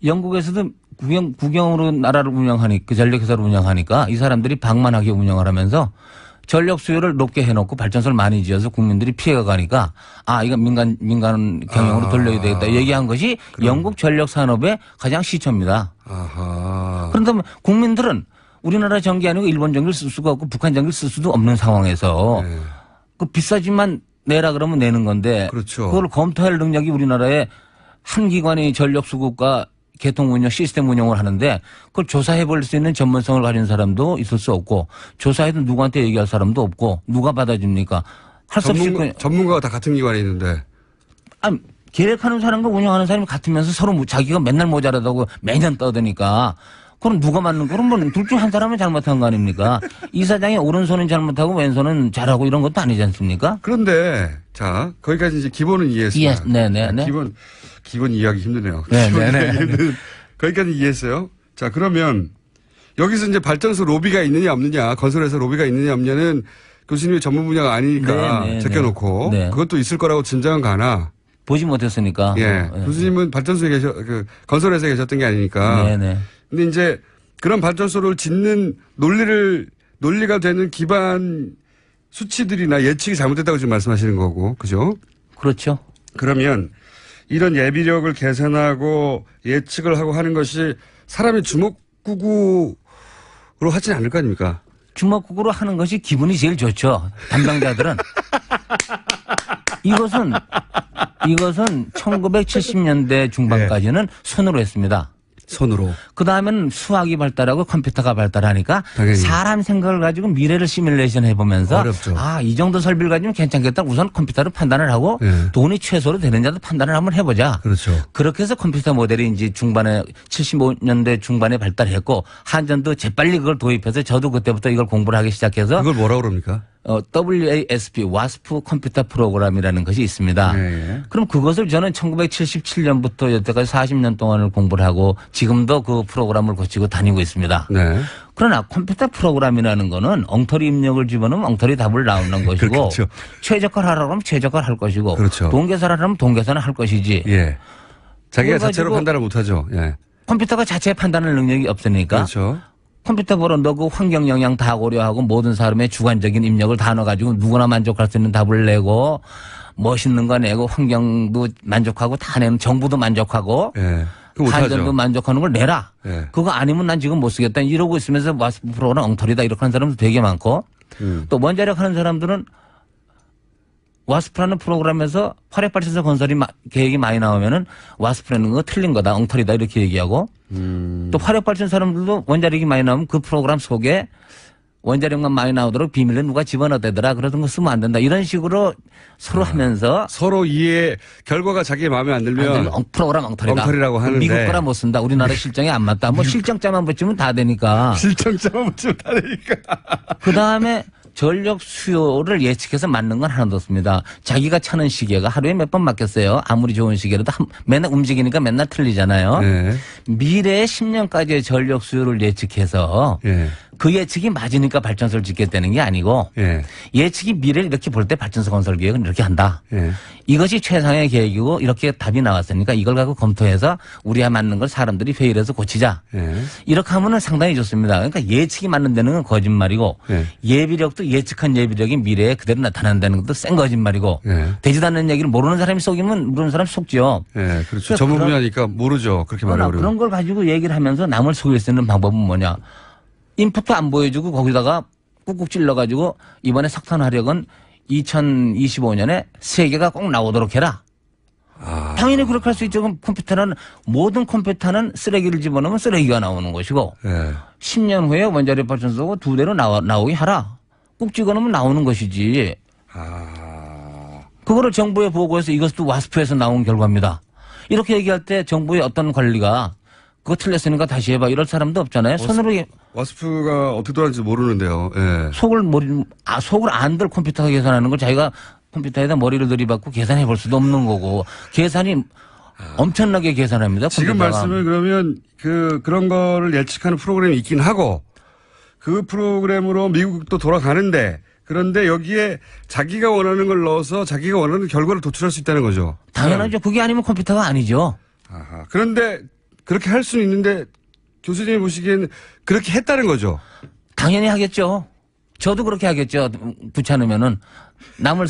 영국에서도 국영으로 나라를 운영하니까 그 전력회사를 운영하니까 이 사람들이 방만하게 운영을 하면서 전력 수요를 높게 해놓고 발전소를 많이 지어서 국민들이 피해가 가니까 이거 민간 경영으로 돌려야 되겠다 얘기한 것이 영국 전력 산업의 가장 시초입니다. 그런데 국민들은 우리나라 전기 아니고 일본 전기를 쓸 수가 없고 북한 전기를 쓸 수도 없는 상황에서 그 비싸지만 내라 그러면 내는 건데 그렇죠. 그걸 검토할 능력이 우리나라에 한 기관이 전력 수급과 개통 운영, 시스템 운영을 하는데 그걸 조사해 볼 수 있는 전문성을 가진 사람도 있을 수 없고 조사해도 누구한테 얘기할 사람도 없고 누가 받아줍니까? 할 수 없이 전문가가 다 같은 기관에 있는데. 계획하는 사람과 운영하는 사람이 같으면서 서로 자기가 맨날 모자라다고 매년 떠드니까 그럼 누가 맞는 거는 뭐 둘 중 한 사람은 잘못한 거 아닙니까? 이사장이 오른손은 잘못하고 왼손은 잘하고 이런 것도 아니지 않습니까? 그런데 자 거기까지 이제 기본은 이해했습니다. 네네네. 기본 이해하기 힘드네요. 네네네. 거기까지 이해했어요. 자 그러면 여기서 이제 발전소 로비가 있느냐 없느냐 건설에서 로비가 있느냐 없느냐는 교수님의 전문 분야가 아니니까 제껴놓고 그것도 있을 거라고 짐작은 가나. 보지 못했으니까. 교수님은 발전소에 건설회사에 계셨던 게 아니니까. 근데 이제 그런 발전소를 짓는 논리가 되는 기반 수치들이나 예측이 잘못됐다고 지금 말씀하시는 거고, 그죠? 그렇죠. 그러면 이런 예비력을 계산하고 예측을 하고 하는 것이 사람이 주먹구구로 하진 않을 거 아닙니까? 주먹구구로 하는 것이 기분이 제일 좋죠. 담당자들은. 이것은 1970년대 중반까지는 손으로 했습니다. 손으로. 그 다음에는 수학이 발달하고 컴퓨터가 발달하니까 당연히. 사람 생각을 가지고 미래를 시뮬레이션 해보면서 어렵죠. 이 정도 설비를 가지면 괜찮겠다. 우선 컴퓨터로 판단을 하고 돈이 최소로 되느냐도 판단을 한번 해보자. 그렇죠. 그렇게 해서 컴퓨터 모델이 이제 중반에 75년대 중반에 발달했고 한전도 재빨리 그걸 도입해서 저도 그때부터 이걸 공부를 하기 시작해서 그걸 뭐라고 그럽니까? WASP, 와스프 컴퓨터 프로그램이라는 것이 있습니다. 그럼 그것을 저는 1977년부터 여태까지 40년 동안을 공부를 하고 지금도 그 프로그램을 거치고 다니고 있습니다. 그러나 컴퓨터 프로그램이라는 거는 엉터리 입력을 집어넣으면 엉터리 답을 나오는 것이고 그렇죠. 최저가를 하라고 하면 최저가를 할 것이고 그렇죠. 동계산을 하면 동계산을 할 것이지. 자기가 자체로 판단을 못하죠. 컴퓨터가 자체 판단할 능력이 없으니까. 그렇죠. 컴퓨터 보러 넣고 환경 영향 다 고려하고 모든 사람의 주관적인 입력을 다 넣어가지고 누구나 만족할 수 있는 답을 내고 멋있는 거 내고 환경도 만족하고 다 내는 정부도 만족하고 한전도 만족하는 걸 내라. 그거 아니면 난 지금 못 쓰겠다 이러고 있으면서 와스프 프로그램 엉터리다 이렇게 하는 사람도 되게 많고 또 원자력 하는 사람들은 와스프라는 프로그램에서 화력발전소 건설이 계획이 많이 나오면은 와스프라는 거 틀린 거다 엉터리다 이렇게 얘기하고 또 화력발전 사람들도 원자력이 많이 나오면 그 프로그램 속에 원자력만 많이 나오도록 비밀로 누가 집어넣대더라 그러던 거 쓰면 안 된다 이런 식으로 서로 하면서 서로 이해 결과가 자기 마음에 안 들면 프로그램 엉터리라고 하는데 미국 거라 못 쓴다 우리나라 실정에 안 맞다 뭐 실정자만 붙이면 다 되니까 실정자만 붙이면 다 되니까 그 다음에 전력 수요를 예측해서 맞는 건 하나도 없습니다. 자기가 차는 시계가 하루에 몇 번 맞겠어요. 아무리 좋은 시계라도 맨날 움직이니까 맨날 틀리잖아요. 미래의 10년까지의 전력 수요를 예측해서 그 예측이 맞으니까 발전소를 짓겠다는 게 아니고 예. 예측이 미래를 이렇게 볼 때 발전소 건설 계획은 이렇게 한다. 예. 이것이 최상의 계획이고 이렇게 답이 나왔으니까 이걸 갖고 검토해서 우리와 맞는 걸 사람들이 회의를 해서 고치자. 예. 이렇게 하면은 상당히 좋습니다. 그러니까 예측이 맞는 데는 건 거짓말이고 예. 예비력도 예측한 예비력이 미래에 그대로 나타난다는 것도 센 거짓말이고 예. 되지도 않는 얘기를 모르는 사람이 속이면 모르는 사람이 속죠. 예. 그렇죠. 그러니까 전문 분야니까 모르죠. 그렇게 말하면. 그런 걸 가지고 얘기를 하면서 남을 속일 수 있는 방법은 뭐냐. 인풋도 안 보여주고 거기다가 꾹꾹 찔러가지고 이번에 석탄 화력은 2025년에 3개가 꼭 나오도록 해라. 당연히 그렇게 할 수 있죠. 그럼 모든 컴퓨터는 쓰레기를 집어넣으면 쓰레기가 나오는 것이고 예. 10년 후에 원자력 발전소가 2대로 나오게 하라. 꾹 찍어놓으면 나오는 것이지. 그거를 정부에 보고해서 이것도 와스프에서 나온 결과입니다. 이렇게 얘기할 때 정부의 어떤 관리가 그거 틀렸으니까 다시 해봐. 이럴 사람도 없잖아요. 손으로 와스프가 어떻게 돌아가는지 모르는데요. 예. 속을 안 들 컴퓨터가 계산하는 걸 자기가 컴퓨터에다 머리를 들이받고 계산해 볼 수도 없는 거고 계산이 엄청나게 계산합니다. 지금 컴퓨터가. 말씀은 그러면 그런 거를 예측하는 프로그램이 있긴 하고 그 프로그램으로 미국도 돌아가는데 그런데 여기에 자기가 원하는 걸 넣어서 자기가 원하는 결과를 도출할 수 있다는 거죠. 당연하죠. 그게 아니면 컴퓨터가 아니죠. 아하. 그런데 그렇게 할 수는 있는데 교수님이 보시기에는 그렇게 했다는 거죠. 당연히 하겠죠. 저도 그렇게 하겠죠. 귀찮으면은 남을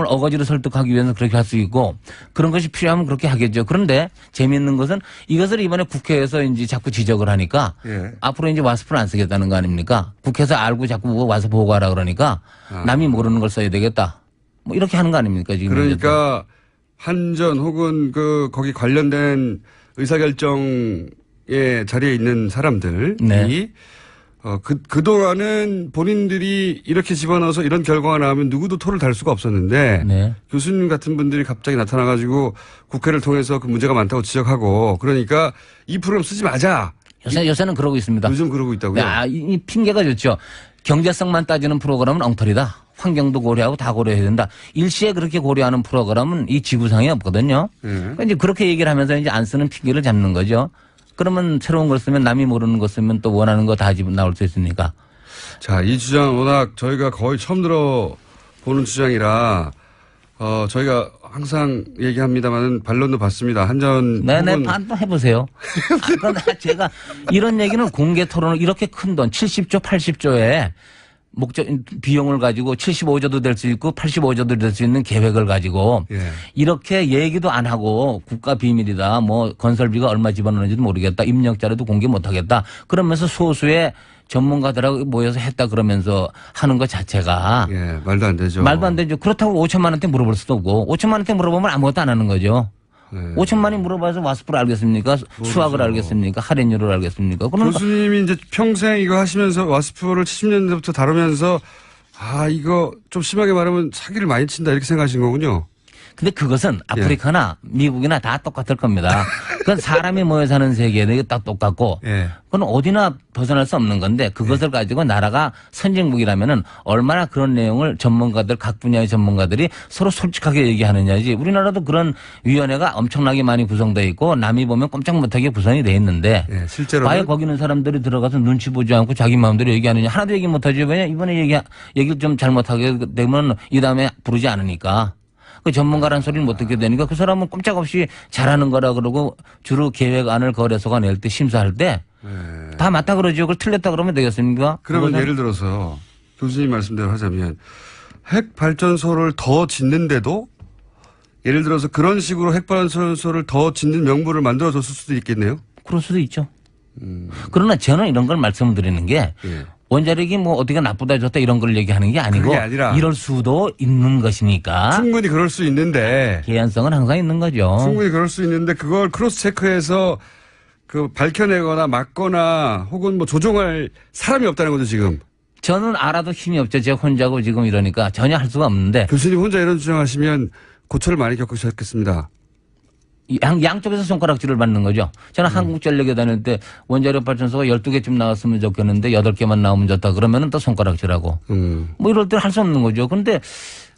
어거지로 설득하기 위해서 그렇게 할 수 있고 그런 것이 필요하면 그렇게 하겠죠. 그런데 재미있는 것은 이것을 이번에 국회에서 이제 자꾸 지적을 하니까 예. 앞으로 이제 와스프를 안 쓰겠다는 거 아닙니까? 국회에서 알고 자꾸 와서 보고하라 그러니까 남이 모르는 걸 써야 되겠다. 뭐 이렇게 하는 거 아닙니까 지금? 그러니까 한전 혹은 거기 관련된 의사결정의 자리에 있는 사람들이 네. 그동안은 본인들이 이렇게 집어넣어서 이런 결과가 나오면 누구도 토를 달 수가 없었는데 네. 교수님 같은 분들이 갑자기 나타나가지고 국회를 통해서 그 문제가 많다고 지적하고 그러니까 이 프로그램 쓰지 마자. 요새는 그러고 있습니다. 요즘 그러고 있다고요? 이 핑계가 좋죠. 경제성만 따지는 프로그램은 엉터리다. 환경도 고려하고 다 고려해야 된다. 일시에 그렇게 고려하는 프로그램은 이 지구상에 없거든요. 그러니까 이제 그렇게 얘기를 하면서 이제 안 쓰는 핑계를 잡는 거죠. 그러면 새로운 걸 쓰면 남이 모르는 거 쓰면 또 원하는 거 다 집 나올 수 있으니까. 자, 이 주장 워낙 저희가 거의 처음 들어보는 주장이라 저희가 항상 얘기합니다만 반론도 받습니다. 한전 네네, 반도 해보세요. 그러나 제가 이런 얘기는 공개 토론을 이렇게 큰 돈 70조, 80조에 비용을 가지고 75조도 될 수 있고 85조도 될 수 있는 계획을 가지고 예. 이렇게 얘기도 안 하고 국가 비밀이다. 뭐 건설비가 얼마 집어넣는지도 모르겠다. 입력자료도 공개 못 하겠다. 그러면서 소수의 전문가들하고 모여서 했다 그러면서 하는 것 자체가 예, 말도 안 되죠. 말도 안 되죠. 그렇다고 5천만 원대 물어볼 수도 없고 5천만 원대 물어보면 아무것도 안 하는 거죠. 네. 5천만이 물어봐서 와스프를 알겠습니까? 수학을 알겠습니까? 할인율을 알겠습니까? 그러니까 교수님이 이제 평생 이거 하시면서 와스프를 70년대부터 다루면서 이거 좀 심하게 말하면 사기를 많이 친다 이렇게 생각하신 거군요. 근데 그것은 아프리카나 미국이나 다 똑같을 겁니다. 그건 사람이 모여 사는 세계는 다 똑같고 예. 그건 어디나 벗어날 수 없는 건데 그것을 가지고 나라가 선진국이라면은 얼마나 그런 내용을 전문가들 각 분야의 전문가들이 서로 솔직하게 얘기하느냐지. 우리나라도 그런 위원회가 엄청나게 많이 구성되어 있고 남이 보면 꼼짝 못하게 구성이 돼 있는데 예, 실제로는 과연 거기 있는 사람들이 들어가서 눈치 보지 않고 자기 마음대로 얘기하느냐. 하나도 얘기 못하지. 왜냐 이번에 얘기를 좀 잘못하게 되면 이 다음에 부르지 않으니까. 그 전문가란 소리를 못 듣게 되니까 그 사람은 꼼짝없이 잘하는 거라 그러고 주로 계획안을 거래소가 낼 때 심사할 때 다 맞다 그러죠. 그걸 틀렸다 그러면 되겠습니까? 그러면 예를 들어서 교수님 말씀대로 하자면 핵 발전소를 더 짓는데도 예를 들어서 그런 식으로 핵 발전소를 더 짓는 명분을 만들어줬을 수도 있겠네요. 그럴 수도 있죠. 그러나 저는 이런 걸 말씀드리는 게 예. 원자력이 뭐 어디가 나쁘다 좋다 이런 걸 얘기하는 게 아니고 그게 아니라 이럴 수도 있는 것이니까 충분히 그럴 수 있는데 개연성은 항상 있는 거죠. 충분히 그럴 수 있는데 그걸 크로스 체크해서 밝혀내거나 막거나 혹은 뭐 조종할 사람이 없다는 거죠 지금. 저는 알아도 힘이 없죠. 제가 혼자고 지금 이러니까 전혀 할 수가 없는데 교수님 혼자 이런 주장하시면 고초를 많이 겪으셨겠습니다. 양쪽에서 손가락질을 받는 거죠. 저는 한국전력에 다닐 때 원자력 발전소가 12개쯤 나왔으면 좋겠는데 8개만 나오면 좋다 그러면은 또 손가락질하고 뭐 이럴 때 할 수 없는 거죠. 근데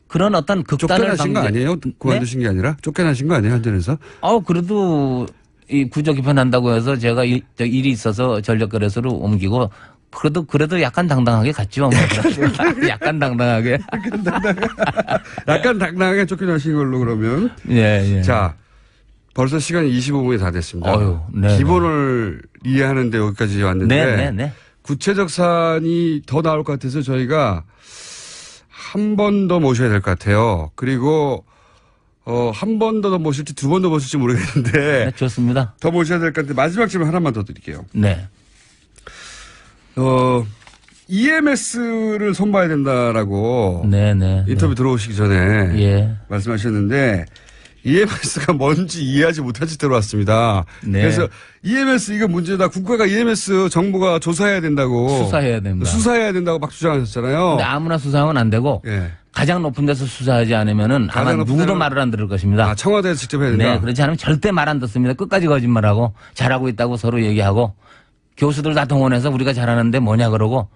그런 어떤 극단을 쫓겨나신 거 아니에요? 그만두신 게 아니라 쫓겨나신 거 아니에요? 한전에서? 그래도 이 구조 개편한다고 해서 제가 일이 있어서 전력거래소로 옮기고 그래도 약간 당당하게 갔죠. 뭐. 약간 당당하게. 약간 당당하게 쫓겨나신 걸로 그러면. 예. 자, 벌써 시간이 25분이 다 됐습니다. 네. 기본을 이해하는데 여기까지 왔는데. 네. 구체적 사안이 더 나올 것 같아서 저희가 한 번 더 모셔야 될 것 같아요. 그리고 한 번 더 모실지 두 번 더 모실지 모르겠는데. 네, 좋습니다. 더 모셔야 될 것 같은데 마지막 질문 하나만 더 드릴게요. 네. EMS를 손봐야 된다라고. 네. 인터뷰 들어오시기 전에. 예. 말씀하셨는데 EMS가 뭔지 이해하지 못한 채 들어왔습니다. 네. 그래서 EMS 이거 문제다. 국가가 EMS 정부가 조사해야 된다고. 수사해야 됩니다. 수사해야 된다고 막 주장하셨잖아요. 근데 아무나 수사하면 안 되고 예. 가장 높은 데서 수사하지 않으면은 아마 가장 높은 누구도 데는- 말을 안 들을 것입니다. 청와대에서 직접 해야 된다. 네, 그렇지 않으면 절대 말 안 듣습니다. 끝까지 거짓말하고 잘하고 있다고 서로 얘기하고 교수들 다 동원해서 우리가 잘하는데 뭐냐 그러고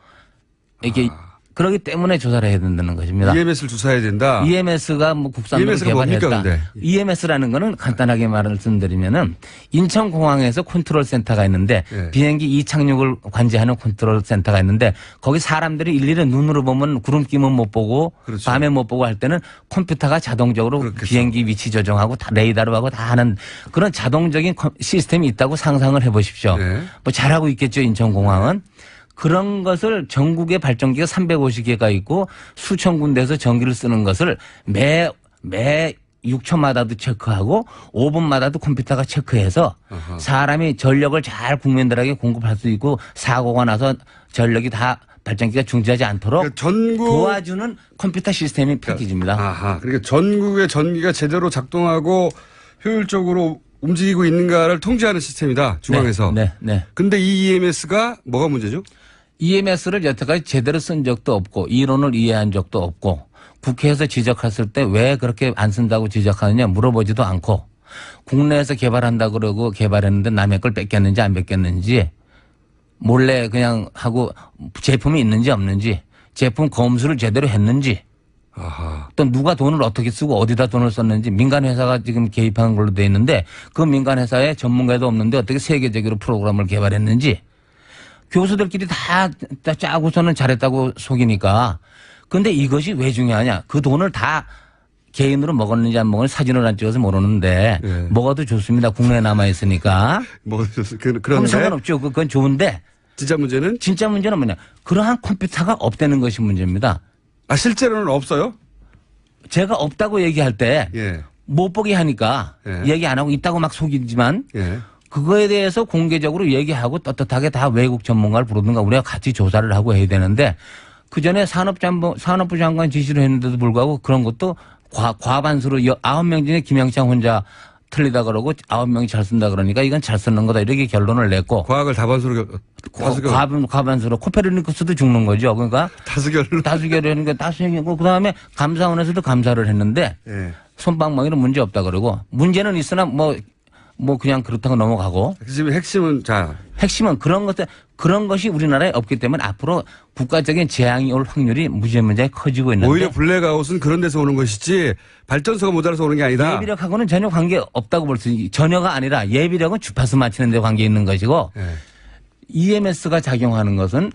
이렇게 그러기 때문에 조사를 해야 된다는 것입니다. EMS를 조사해야 된다. EMS가 뭐 국산으로 EMS가 뭡니까, 개발했다. 근데? EMS라는 거는 간단하게 말씀드리면은 인천공항에서 컨트롤 센터가 있는데 예. 비행기 이착륙을 관제하는 컨트롤 센터가 있는데 거기 사람들이 일일이 눈으로 보면 구름김은 못 보고 그렇죠. 밤에 못 보고 할 때는 컴퓨터가 자동적으로 그렇겠죠. 비행기 위치 조정하고 다 레이더로 하고 다 하는 그런 자동적인 시스템이 있다고 상상을 해보십시오. 예. 뭐 잘하고 있겠죠, 인천공항은. 그런 것을 전국에 발전기가 350개가 있고 수천 군데에서 전기를 쓰는 것을 매 6초마다도 체크하고 5분마다도 컴퓨터가 체크해서 아하. 사람이 전력을 잘 국민들에게 공급할 수 있고 사고가 나서 전력이 다 발전기가 중지하지 않도록 그러니까 전국 도와주는 컴퓨터 시스템이 패키지입니다. 아하. 그러니까 전국의 전기가 제대로 작동하고 효율적으로 움직이고 있는가를 통제하는 시스템이다. 중앙에서. 네. 근데 이 EMS가 뭐가 문제죠? EMS를 여태까지 제대로 쓴 적도 없고 이론을 이해한 적도 없고 국회에서 지적했을 때 왜 그렇게 안 쓴다고 지적하느냐 물어보지도 않고 국내에서 개발한다 그러고 개발했는데 남의 걸 뺏겼는지 안 뺏겼는지 몰래 그냥 하고 제품이 있는지 없는지 제품 검수를 제대로 했는지 아하. 또 누가 돈을 어떻게 쓰고 어디다 돈을 썼는지 민간 회사가 지금 개입한 걸로 돼 있는데 그 민간 회사에 전문가도 없는데 어떻게 세계적으로 프로그램을 개발했는지 교수들끼리 다 짜고서는 잘했다고 속이니까. 근데 이것이 왜 중요하냐. 그 돈을 다 개인으로 먹었는지 안 먹었는지 사진을 안 찍어서 모르는데 예. 먹어도 좋습니다. 국내에 남아있으니까. 그런데 그럼 상관없죠. 그건 좋은데 진짜 문제는? 진짜 문제는 뭐냐. 그러한 컴퓨터가 없다는 것이 문제입니다. 실제로는 없어요? 제가 없다고 얘기할 때 못 예. 보게 하니까 예. 얘기 안 하고 있다고 막 속이지만 예. 그거에 대해서 공개적으로 얘기하고 떳떳하게 다 외국 전문가를 부르든가 우리가 같이 조사를 하고 해야 되는데 그 전에 산업부 장관 지시를 했는데도 불구하고 그런 것도 과반수로 9명 중에 김영창 혼자 틀리다 그러고 9명이 잘 쓴다 그러니까 이건 잘 쓰는 거다 이렇게 결론을 냈고 과학을 다반수로 과반수로 코페르니쿠스도 죽는 거죠. 그러니까 다수결로. 다수결이니까 다수결이고 그다음에 감사원에서도 감사를 했는데 예. 손방망이는 문제 없다 그러고 문제는 있으나 뭐 그냥 그렇다고 넘어가고 지금 핵심은 핵심은 그런 것이 우리나라에 없기 때문에 앞으로 국가적인 재앙이 올 확률이 무지무지하게 커지고 있는데 오히려 블랙아웃은 그런 데서 오는 것이지 발전소가 모자라서 오는 게 아니다. 예비력하고는 전혀 관계 없다고 볼 수 있지. 전혀가 아니라 예비력은 주파수 맞추는 데 관계 있는 것이고 예. EMS가 작용하는 것은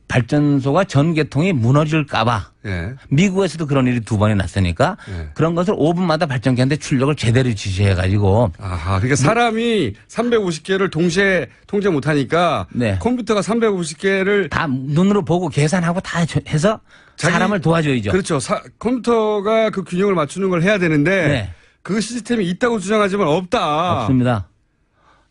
발전소가 전개통이 무너질까 봐 예. 미국에서도 그런 일이 2번이 났으니까 예. 그런 것을 5분마다 발전기한테 출력을 제대로 지시해가지고 아하. 그러니까 사람이 350개를 동시에 통제 못하니까 네. 컴퓨터가 350개를 다 눈으로 보고 계산하고 다 해서 사람을 도와줘야죠. 그렇죠. 컴퓨터가 그 균형을 맞추는 걸 해야 되는데 네. 그 시스템이 있다고 주장하지만 없다. 없습니다.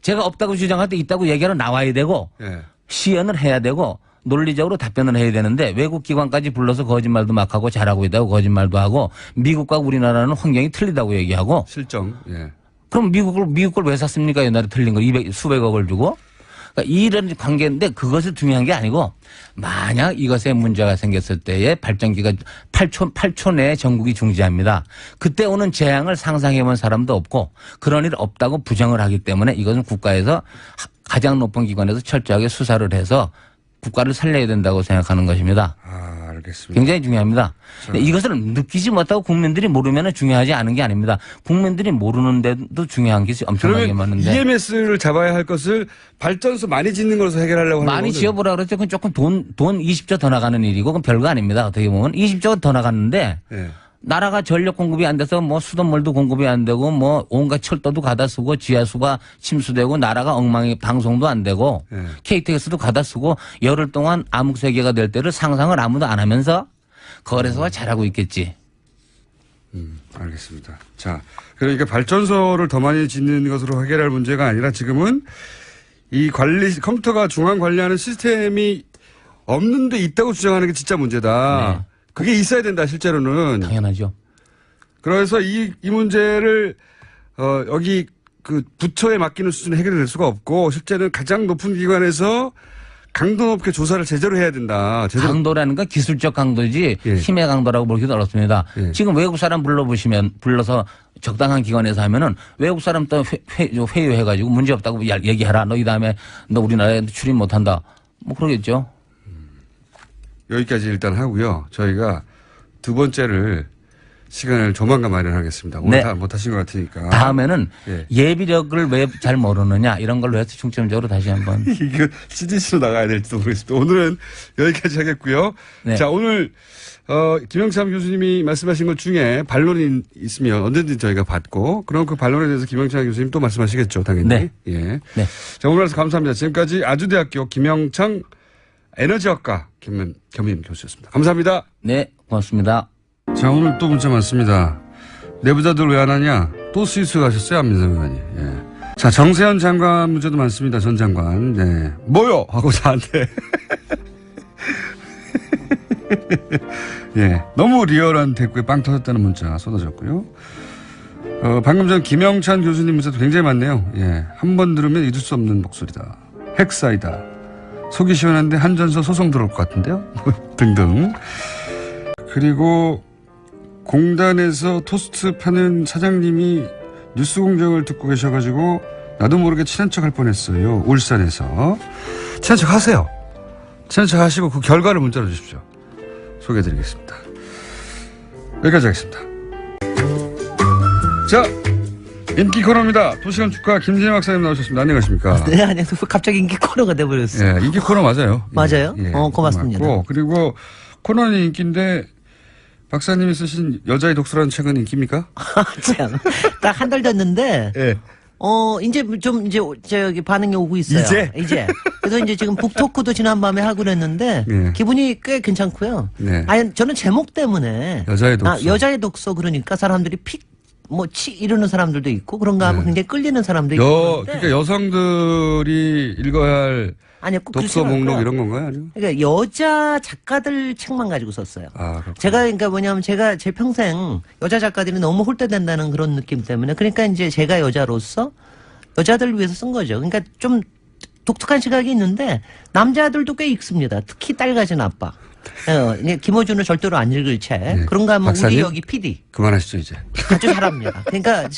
제가 없다고 주장할 때 있다고 얘기하러 나와야 되고 예. 시연을 해야 되고 논리적으로 답변을 해야 되는데 외국 기관까지 불러서 거짓말도 막 하고 잘하고 있다고 거짓말도 하고 미국과 우리나라는 환경이 틀리다고 얘기하고 실정. 예. 그럼 미국 걸 왜 샀습니까? 옛날에 틀린 걸 수백억을 주고. 그러니까 이런 관계인데 그것이 중요한 게 아니고 만약 이것에 문제가 생겼을 때에 발전기가 8초 내에 전국이 중지합니다. 그때 오는 재앙을 상상해 본 사람도 없고 그런 일 없다고 부정을 하기 때문에 이것은 국가에서 가장 높은 기관에서 철저하게 수사를 해서 국가를 살려야 된다고 생각하는 것입니다. 알겠습니다. 알겠습니다. 굉장히 중요합니다. 이것을 느끼지 못하고 국민들이 모르면 중요하지 않은 게 아닙니다. 국민들이 모르는데도 중요한 게 엄청나게 그러면 많은데. EMS를 잡아야 할 것을 발전소 많이 짓는 것으로 해결하려고 하는 많이 거는 지어보라 그랬죠. 그건 조금 돈 20조 더 나가는 일이고 그건 별거 아닙니다. 어떻게 보면 20조가 더 나갔는데 예. 나라가 전력 공급이 안 돼서 뭐 수돗물도 공급이 안 되고 뭐 온갖 철도도 가다 쓰고 지하수가 침수되고 나라가 엉망이 방송도 안 되고 예. KTX도 가다 쓰고 열흘 동안 암흑 세계가 될 때를 상상을 아무도 안 하면서 거래소가 잘하고 있겠지. 알겠습니다. 자, 그러니까 발전소를 더 많이 짓는 것으로 해결할 문제가 아니라 지금은 이 컴퓨터가 중앙 관리하는 시스템이 없는데 있다고 주장하는 게 진짜 문제다. 네. 그게 있어야 된다, 실제로는. 당연하죠. 그래서 이 문제를, 여기 그 부처에 맡기는 수준에 해결될 수가 없고, 실제는 가장 높은 기관에서 강도 높게 조사를 제대로 해야 된다. 강도라는 건 기술적 강도지 예. 힘의 강도라고 보기도 어렵습니다. 예. 지금 외국 사람 불러서 적당한 기관에서 하면은 외국 사람 또 회유해가지고 문제 없다고 얘기해라. 너 이 다음에 너 우리나라에 출입 못한다. 뭐 그러겠죠. 여기까지 일단 하고요. 저희가 두 번째를 시간을 조만간 마련하겠습니다. 오늘 네. 다 못하신 것 같으니까. 다음에는 예. 예비력을 왜 잘 모르느냐 이런 걸로 해서 중점적으로 다시 한번. 이거 CGC로 나가야 될지도 모르겠습니다. 오늘은 여기까지 하겠고요. 네. 자, 오늘 김영참 교수님이 말씀하신 것 중에 반론이 있으면 언제든지 저희가 받고 그럼 그 반론에 대해서 김영참 교수님 또 말씀하시겠죠. 당연히. 네. 예. 네. 자, 오늘 와서 감사합니다. 지금까지 아주대학교 김영창 에너지학과 겸임 교수였습니다. 감사합니다. 네, 고맙습니다. 자, 오늘 또 문자 많습니다. 내부자들 왜 안 하냐? 또 스위스 가셨어요, 안민석 의원이. 예. 자, 정세현 장관 문제도 많습니다, 전 장관. 네. 뭐요? 하고 저한테. 예. 너무 리얼한 댓글에 빵 터졌다는 문자 쏟아졌고요. 방금 전 김영찬 교수님 문자도 굉장히 많네요. 예. 한 번 들으면 잊을 수 없는 목소리다. 핵사이다. 속이 시원한데 한전서 소송 들어올 것 같은데요? 등등. 그리고 공단에서 토스트 파는 사장님이 뉴스 공장을 듣고 계셔가지고 나도 모르게 친한 척 할 뻔했어요. 울산에서. 친한 척 하세요. 친한 척 하시고 그 결과를 문자로 주십시오. 소개해드리겠습니다. 여기까지 하겠습니다. 자, 인기 코너입니다. 도시감 축하 김진애 박사님 나오셨습니다. 안녕하십니까? 네, 안녕하세요. 갑자기 인기 코너가 돼버렸어요. 예, 인기 코너 맞아요. 맞아요? 예, 고맙습니다. 고맙고, 그리고 코너는 인기인데 박사님이 쓰신 여자의 독서라는 책은 인기입니까? 참. 딱 한 달 됐는데, 예. 이제 저기 반응이 오고 있어요. 이제? 그래서 이제 지금 북토크도 지난밤에 하고 그랬는데, 네. 기분이 꽤 괜찮고요. 네. 아니, 저는 제목 때문에. 여자의 독서. 여자의 독서 그러니까 사람들이 이러는 사람들도 있고, 그런가 하면 굉장히 끌리는 사람도 있고. 그러니까 여성들이 읽어야 할 아니요, 꼭 독서 그렇지 목록 않고요. 이런 건가요? 아니면? 그러니까 여자 작가들 책만 가지고 썼어요. 그렇군요. 제가 그러니까 뭐냐면 제가 제 평생 여자 작가들이 너무 홀대된다는 그런 느낌 때문에 그러니까 이제 제가 여자로서 여자들을 위해서 쓴 거죠. 그러니까 좀 독특한 시각이 있는데 남자들도 꽤 읽습니다. 특히 딸 가진 아빠. 김어준은 절대로 안 읽을 책. 네. 그런가 하면 박사님? 우리 여기 PD. 그만하시죠, 이제. 아주 잘합니다. 그러니까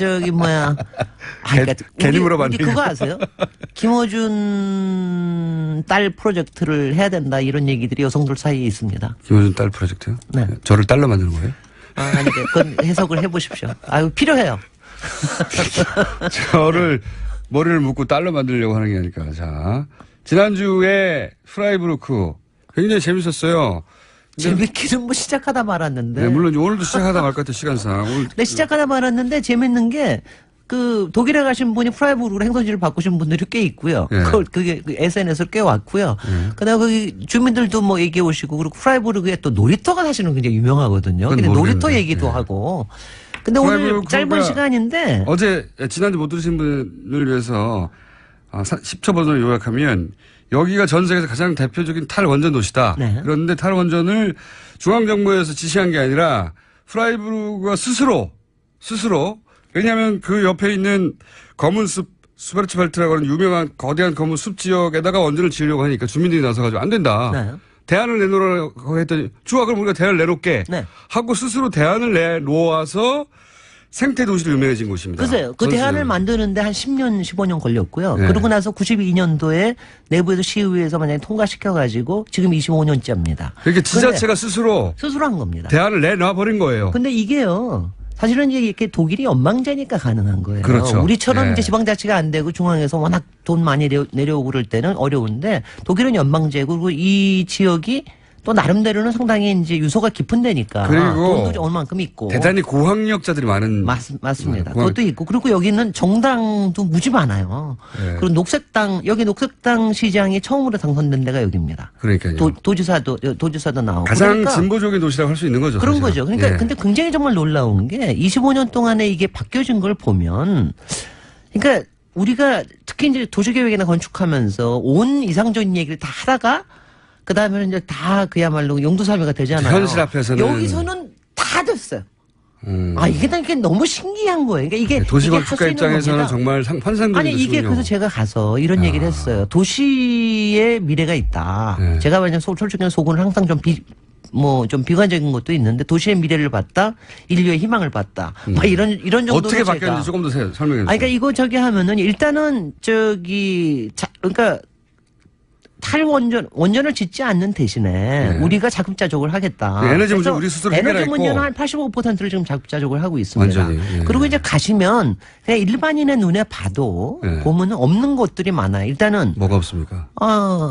괜히 물어봤는데. 우리 그거 아세요? 김어준 딸 프로젝트를 해야 된다 이런 얘기들이 여성들 사이에 있습니다. 김호준 딸 프로젝트요? 네. 저를 딸로 만드는 거예요? 아니, 그건 해석을 해보십시오. 필요해요. 저를 머리를 묶고 딸로 만들려고 하는 게 아닐까. 자, 지난주에 프라이부르크 굉장히 재밌었어요. 재밌기는 뭐 시작하다 말았는데. 네, 물론 오늘도 시작하다 말 것 같아요, 시간상. 오늘 네, 시작하다 말았는데 재밌는 게 독일에 가신 분이 프라이부르크로 행선지를 바꾸신 분들이 꽤 있고요. 네. 그게 SNS로 꽤 왔고요. 그다음에 거기 주민들도 뭐 얘기해 오시고 그리고 프라이부르크에 또 놀이터가 사실은 굉장히 유명하거든요. 그건 근데 놀이터 모르겠네. 얘기도 네. 하고. 근데 오늘 프라이부르크가 짧은 시간인데 어제 지난주 못 들으신 분을 위해서 10초 버전을 요약하면 여기가 전 세계에서 가장 대표적인 탈원전 도시다. 네. 그런데 탈원전을 중앙정부에서 지시한 게 아니라 프라이부르크가 스스로 왜냐하면 그 옆에 있는 검은 숲 스바르츠발트라고 하는 유명한 거대한 검은 숲 지역에다가 원전을 지으려고 하니까 주민들이 나서가지고 안 된다. 네. 대안을 내놓으라고 했더니 좋아 그럼 우리가 대안을 내놓을게 네. 하고 스스로 대안을 내놓아서 생태 도시로 유명해진 곳입니다. 글쎄요. 그 전수는. 대안을 만드는데 한 10년, 15년 걸렸고요. 네. 그러고 나서 92년도에 내부에서 시의회에서 만약에 통과시켜가지고 지금 25년째입니다. 그러니까 지자체가 스스로 한 겁니다. 대안을 내놔버린 거예요. 근데 이게요. 사실은 이제 이렇게 독일이 연방제니까 가능한 거예요. 그렇죠. 우리처럼 예. 이제 지방자치가 안 되고 중앙에서 워낙 돈 많이 내려오고 그럴 때는 어려운데 독일은 연방제고 그리고 이 지역이 또 나름대로는 상당히 이제 유서가 깊은 데니까 그리고 돈도 어느 만큼 있고 대단히 고학력자들이 많은. 맞습니다. 네, 그것도 있고 그리고 여기는 정당도 무지 많아요. 네. 그리고 여기 녹색당 시장이 처음으로 당선된 데가 여기입니다. 그러니까요. 도지사도 나오고 가장 그러니까 진보적인 도시라고 할 수 있는 거죠. 그런 사실은. 거죠. 그러니까 예. 근데 굉장히 정말 놀라운 게 25년 동안에 이게 바뀌어진 걸 보면 그러니까 우리가 특히 이제 도시계획이나 건축하면서 온 이상적인 얘기를 다 하다가 그 다음에는 이제 다 그야말로 용두사미가 되잖아요. 현실 앞에서는. 여기서는 다 됐어요. 이게 너무 신기한 거예요. 그러니까 이게 도시건축가 이게 할수 있는 입장에서는 겁니다. 정말 환상적인 아니 이게 도시군요. 그래서 제가 가서 이런 얘기를 했어요. 도시의 미래가 있다. 네. 제가 만약 솔직히 속은 항상 좀 비관적인 것도 있는데 도시의 미래를 봤다, 인류의 희망을 봤다. 막 이런 정도로 어떻게 제가. 바뀌었는지 조금 더 설명해 주세요. 그러니까 이거 하면은 일단은 그러니까 원전을 짓지 않는 대신에 네. 우리가 자급자족을 하겠다. 그 에너지 문제 그래서 우리 스스로 에너지 해결했고. 문제는 한 85%를 지금 자급자족을 하고 있습니다. 완전히, 예. 그리고 이제 가시면 그냥 일반인의 눈에 봐도 예. 보면 없는 것들이 많아요. 일단은 뭐가 없습니까?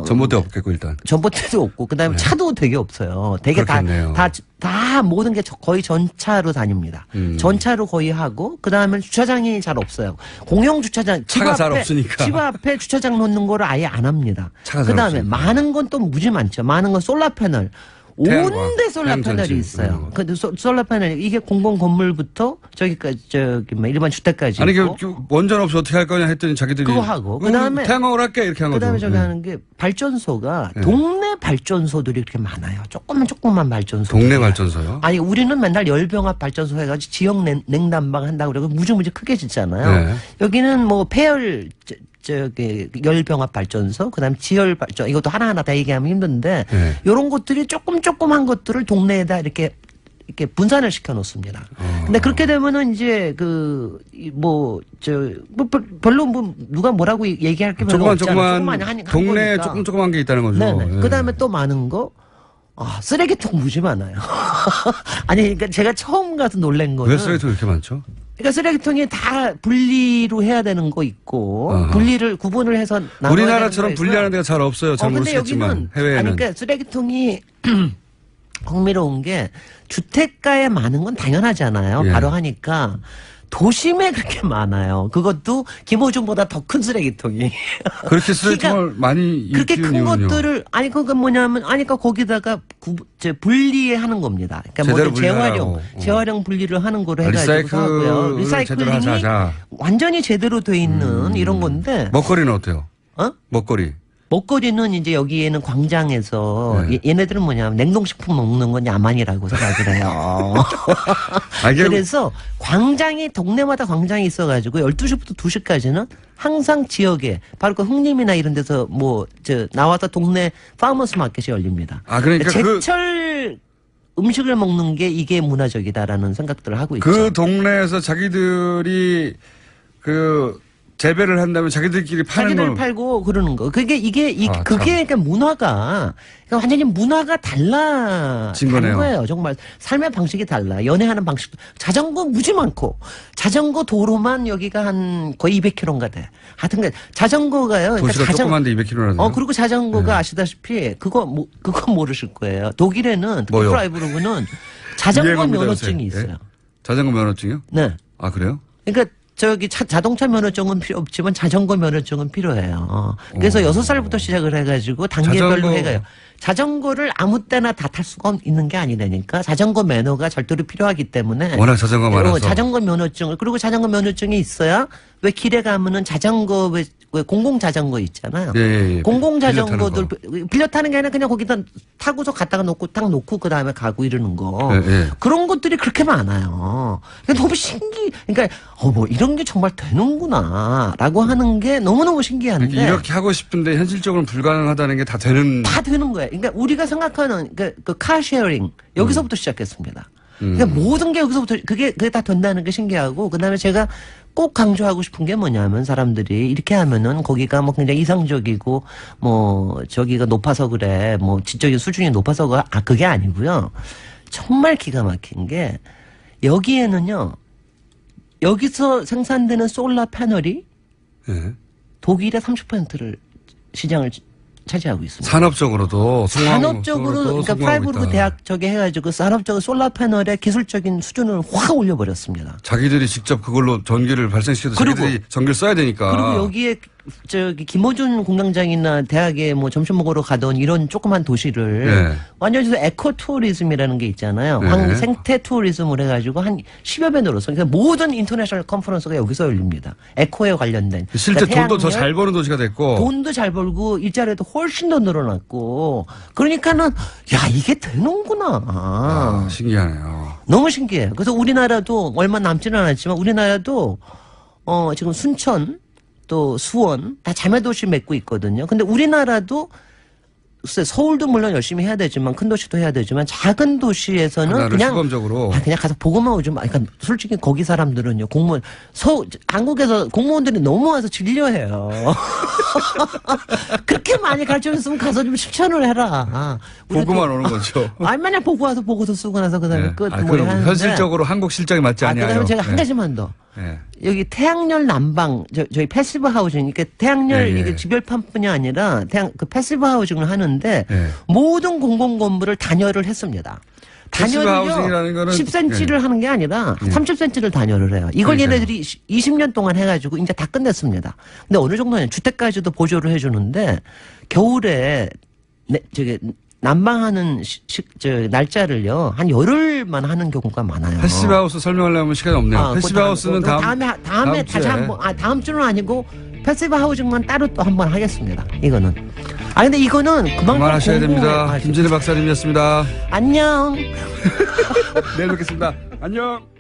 전봇대 없겠고 일단. 전봇대도 없고 그다음에 차도 되게 없어요. 되게 그렇겠네요. 다 모든 게 거의 전차로 다닙니다. 전차로 거의 하고 그다음에 주차장이 잘 없어요. 공영 주차장 차가 잘 없으니까. 집 앞에 주차장 놓는 거를 아예 안 합니다. 차가 잘 그다음에 없으니까. 많은 건 또 무지 많죠. 많은 건 솔라 패널. 태양광, 온데 솔라 태양전지 패널이 이런 있어요. 거. 근데 솔라 패널 이게 공공 건물부터 일반 주택까지 아니 있고. 원전 없이 어떻게 할 거냐 했더니 자기들이 그거 하고 그다음에 태양광을 할게 이렇게 한 거죠. 그다음에 저기 예. 하는 게 발전소가 동네 발전소들이 그렇게 많아요. 조그만 발전소. 동네 발전소요? 아니 우리는 맨날 열병합 발전소 해가지고 지역 냉난방 한다고 그러고 무지무지 크게 짓잖아요. 네. 여기는 뭐 폐열 열병합 발전소, 그다음 지열 발전 이것도 하나하나 다 얘기하면 힘든데 네. 이런 것들이 조그만 것들을 동네에다 이렇게 분산을 시켜 놓습니다. 근데 그렇게 되면은 이제 별로 누가 뭐라고 얘기할 게 별로 없잖아요. 조그만 동네에 조그만 게 있다는 거죠. 네네. 예. 그다음에 또 많은 거 쓰레기통 무지 많아요. 아니 그러니까 제가 처음 가서 놀란 거는 왜 쓰레기통이 이렇게 많죠? 그러니까 쓰레기통이 다 분리로 해야 되는 거 있고 구분을 해서 나눠야 우리나라처럼 되는 거 분리하는 데가 잘 없어요. 잘 근데 모르시겠지만 여기는 해외에는. 그러니까 쓰레기통이 흥미로운 게 주택가에 많은 건 당연하잖아요. 예. 바로 하니까 도심에 그렇게 많아요. 그것도 김호중보다 더 큰 쓰레기통이. 그렇게 쓰레기통을 많이 그렇게 키우는 큰 이유는요? 것들을 그건 뭐냐면 그러니까 거기다가 분리하는 겁니다. 그러니까 제대로 뭐 재활용 분리를 하는 거로 해가지고 하고요. 리사이클을 제대로 리사이클링이 하자. 완전히 제대로 돼 있는 이런 건데. 먹거리는 어때요? 어? 먹거리는 이제 여기에는 광장에서 네. 얘네들은 뭐냐면 냉동식품 먹는 건 야만이라고 생각을 해요. 그래서 동네마다 광장이 있어가지고 12시부터 2시까지는 항상 지역에 바로 그 흥림이나 이런 데서 나와서 동네 파머스 마켓이 열립니다. 그러니까 제철 음식을 먹는 게 이게 문화적이다라는 생각들을 하고 있죠. 그 동네에서 자기들이 재배를 한다면 자기들끼리 파는 자기들 걸. 팔고 그러는 거. 그러니까 문화가 완전히 문화가 달라진 거예요. 정말 삶의 방식이 달라. 연애하는 방식도 자전거 무지 많고 자전거 도로만 여기가 한 거의 200km인가 돼. 하여튼 자전거가요. 도시가 조그만데 200km라네요. 그리고 자전거가 아시다시피 그거 모르실 거예요. 독일에는 특히 프라이브르그는 자전거 면허증이 있어요. 자전거 면허증이요? 네. 그래요? 그러니까 자동차 면허증은 필요 없지만 자전거 면허증은 필요해요. 그래서 6살부터 시작을 해가지고 단계별로 해가요. 자전거를 아무 때나 다 탈 수가 있는 게 아니라니까 자전거 면허가 절대로 필요하기 때문에 워낙 자전거가 많아서. 자전거 면허증을 그리고 자전거 면허증이 있어야 왜 길에 가면은 자전거 왜 공공 자전거 있잖아요. 예. 공공 자전거들 빌려 타는 게 아니라 그냥 거기다 타고서 갖다가 딱 놓고 그 다음에 가고 이러는 거. 예. 그런 것들이 그렇게 많아요. 너무 그러니까 이런 게 정말 되는구나라고 하는 게 너무너무 신기한데. 이렇게 하고 싶은데 현실적으로는 불가능하다는 게 다 되는 거예요. 그러니까 우리가 생각하는 그 카쉐어링 여기서부터 시작했습니다. 그러니까 모든 게 여기서부터 그게 다 된다는 게 신기하고 그다음에 제가 꼭 강조하고 싶은 게 뭐냐면 사람들이 이렇게 하면은 거기가 뭐 굉장히 이상적이고 뭐 저기가 높아서 그래 뭐 지적인 수준이 높아서 그게 아니고요. 정말 기가 막힌 게 여기에는요. 여기서 생산되는 솔라 패널이 예. 독일의 30%를 시장을 차지하고 있습니다. 산업적으로도 산업적으로 그러니까 프라이부르크 대학 저기 해가지고 산업적으로 솔라 패널의 기술적인 수준을 확 올려버렸습니다. 자기들이 직접 그걸로 전기를 발생시켜서 자기들이 전기를 써야 되니까. 그리고 여기에 저기 김호준 공장장이나 대학에 뭐 점심 먹으러 가던 이런 조그만 도시를 네. 완전히 에코 투어리즘이라는 게 있잖아요. 네. 생태 투어리즘을 해가지고 한 10여 배 늘어서 그러니까 모든 인터내셔널 컨퍼런스가 여기서 열립니다. 에코에 관련된. 실제 그러니까 돈도 더 잘 버는 도시가 됐고. 돈도 잘 벌고 일자리도 훨씬 더 늘어났고 그러니까는 야 이게 되는구나. 아, 신기하네요. 너무 신기해요. 그래서 우리나라도 얼마 남지는 않았지만 우리나라도 지금 순천 또 수원 다 자매도시 맺고 있거든요. 근데 우리나라도 글쎄 서울도 물론 열심히 해야 되지만 큰 도시도 해야 되지만 작은 도시에서는 그냥 시범적으로 그냥 가서 보고만 오지 마. 그러니까 솔직히 거기 사람들은요 공무원 한국에서 공무원들이 너무 와서 진료해요. 그렇게 많이 가르쳐줬으면 가서 좀 실천을 해라. 보고만 오는 거죠. 얼마나 보고 와서 보고서 쓰고 나서 그다음에 네. 끝 그럼 뭐 하는데. 현실적으로 한국 실정에 맞지 않냐요. 그다음에 제가 한 네. 가지만 더. 네. 여기 태양열 난방 저희 패시브 하우징 그러니까 태양열 예, 예. 이게 집열판뿐이 아니라 그 패시브 하우징을 하는데 예. 모든 공공 건물을 단열을 했습니다. 패시브 하우징이라는 거는 10cm를 하는 게 아니라 30cm를 단열을 해요. 이걸 그러니까요. 얘네들이 20년 동안 해가지고 이제 다 끝냈습니다. 근데 어느 정도는 주택까지도 보조를 해주는데 겨울에 저기 난방하는 날짜를요 한 열흘만 하는 경우가 많아요. 패시브하우스 설명하려면 시간이 없네요. 패시브하우스는 다음에 다시 한번 다음 주는 아니고 패시브 하우징만 따로 또 한번 하겠습니다. 이거는 근데 이거는 그만큼 그만하셔야 됩니다. 김진애 박사님이었습니다. 안녕. 내일 뵙겠습니다. 안녕.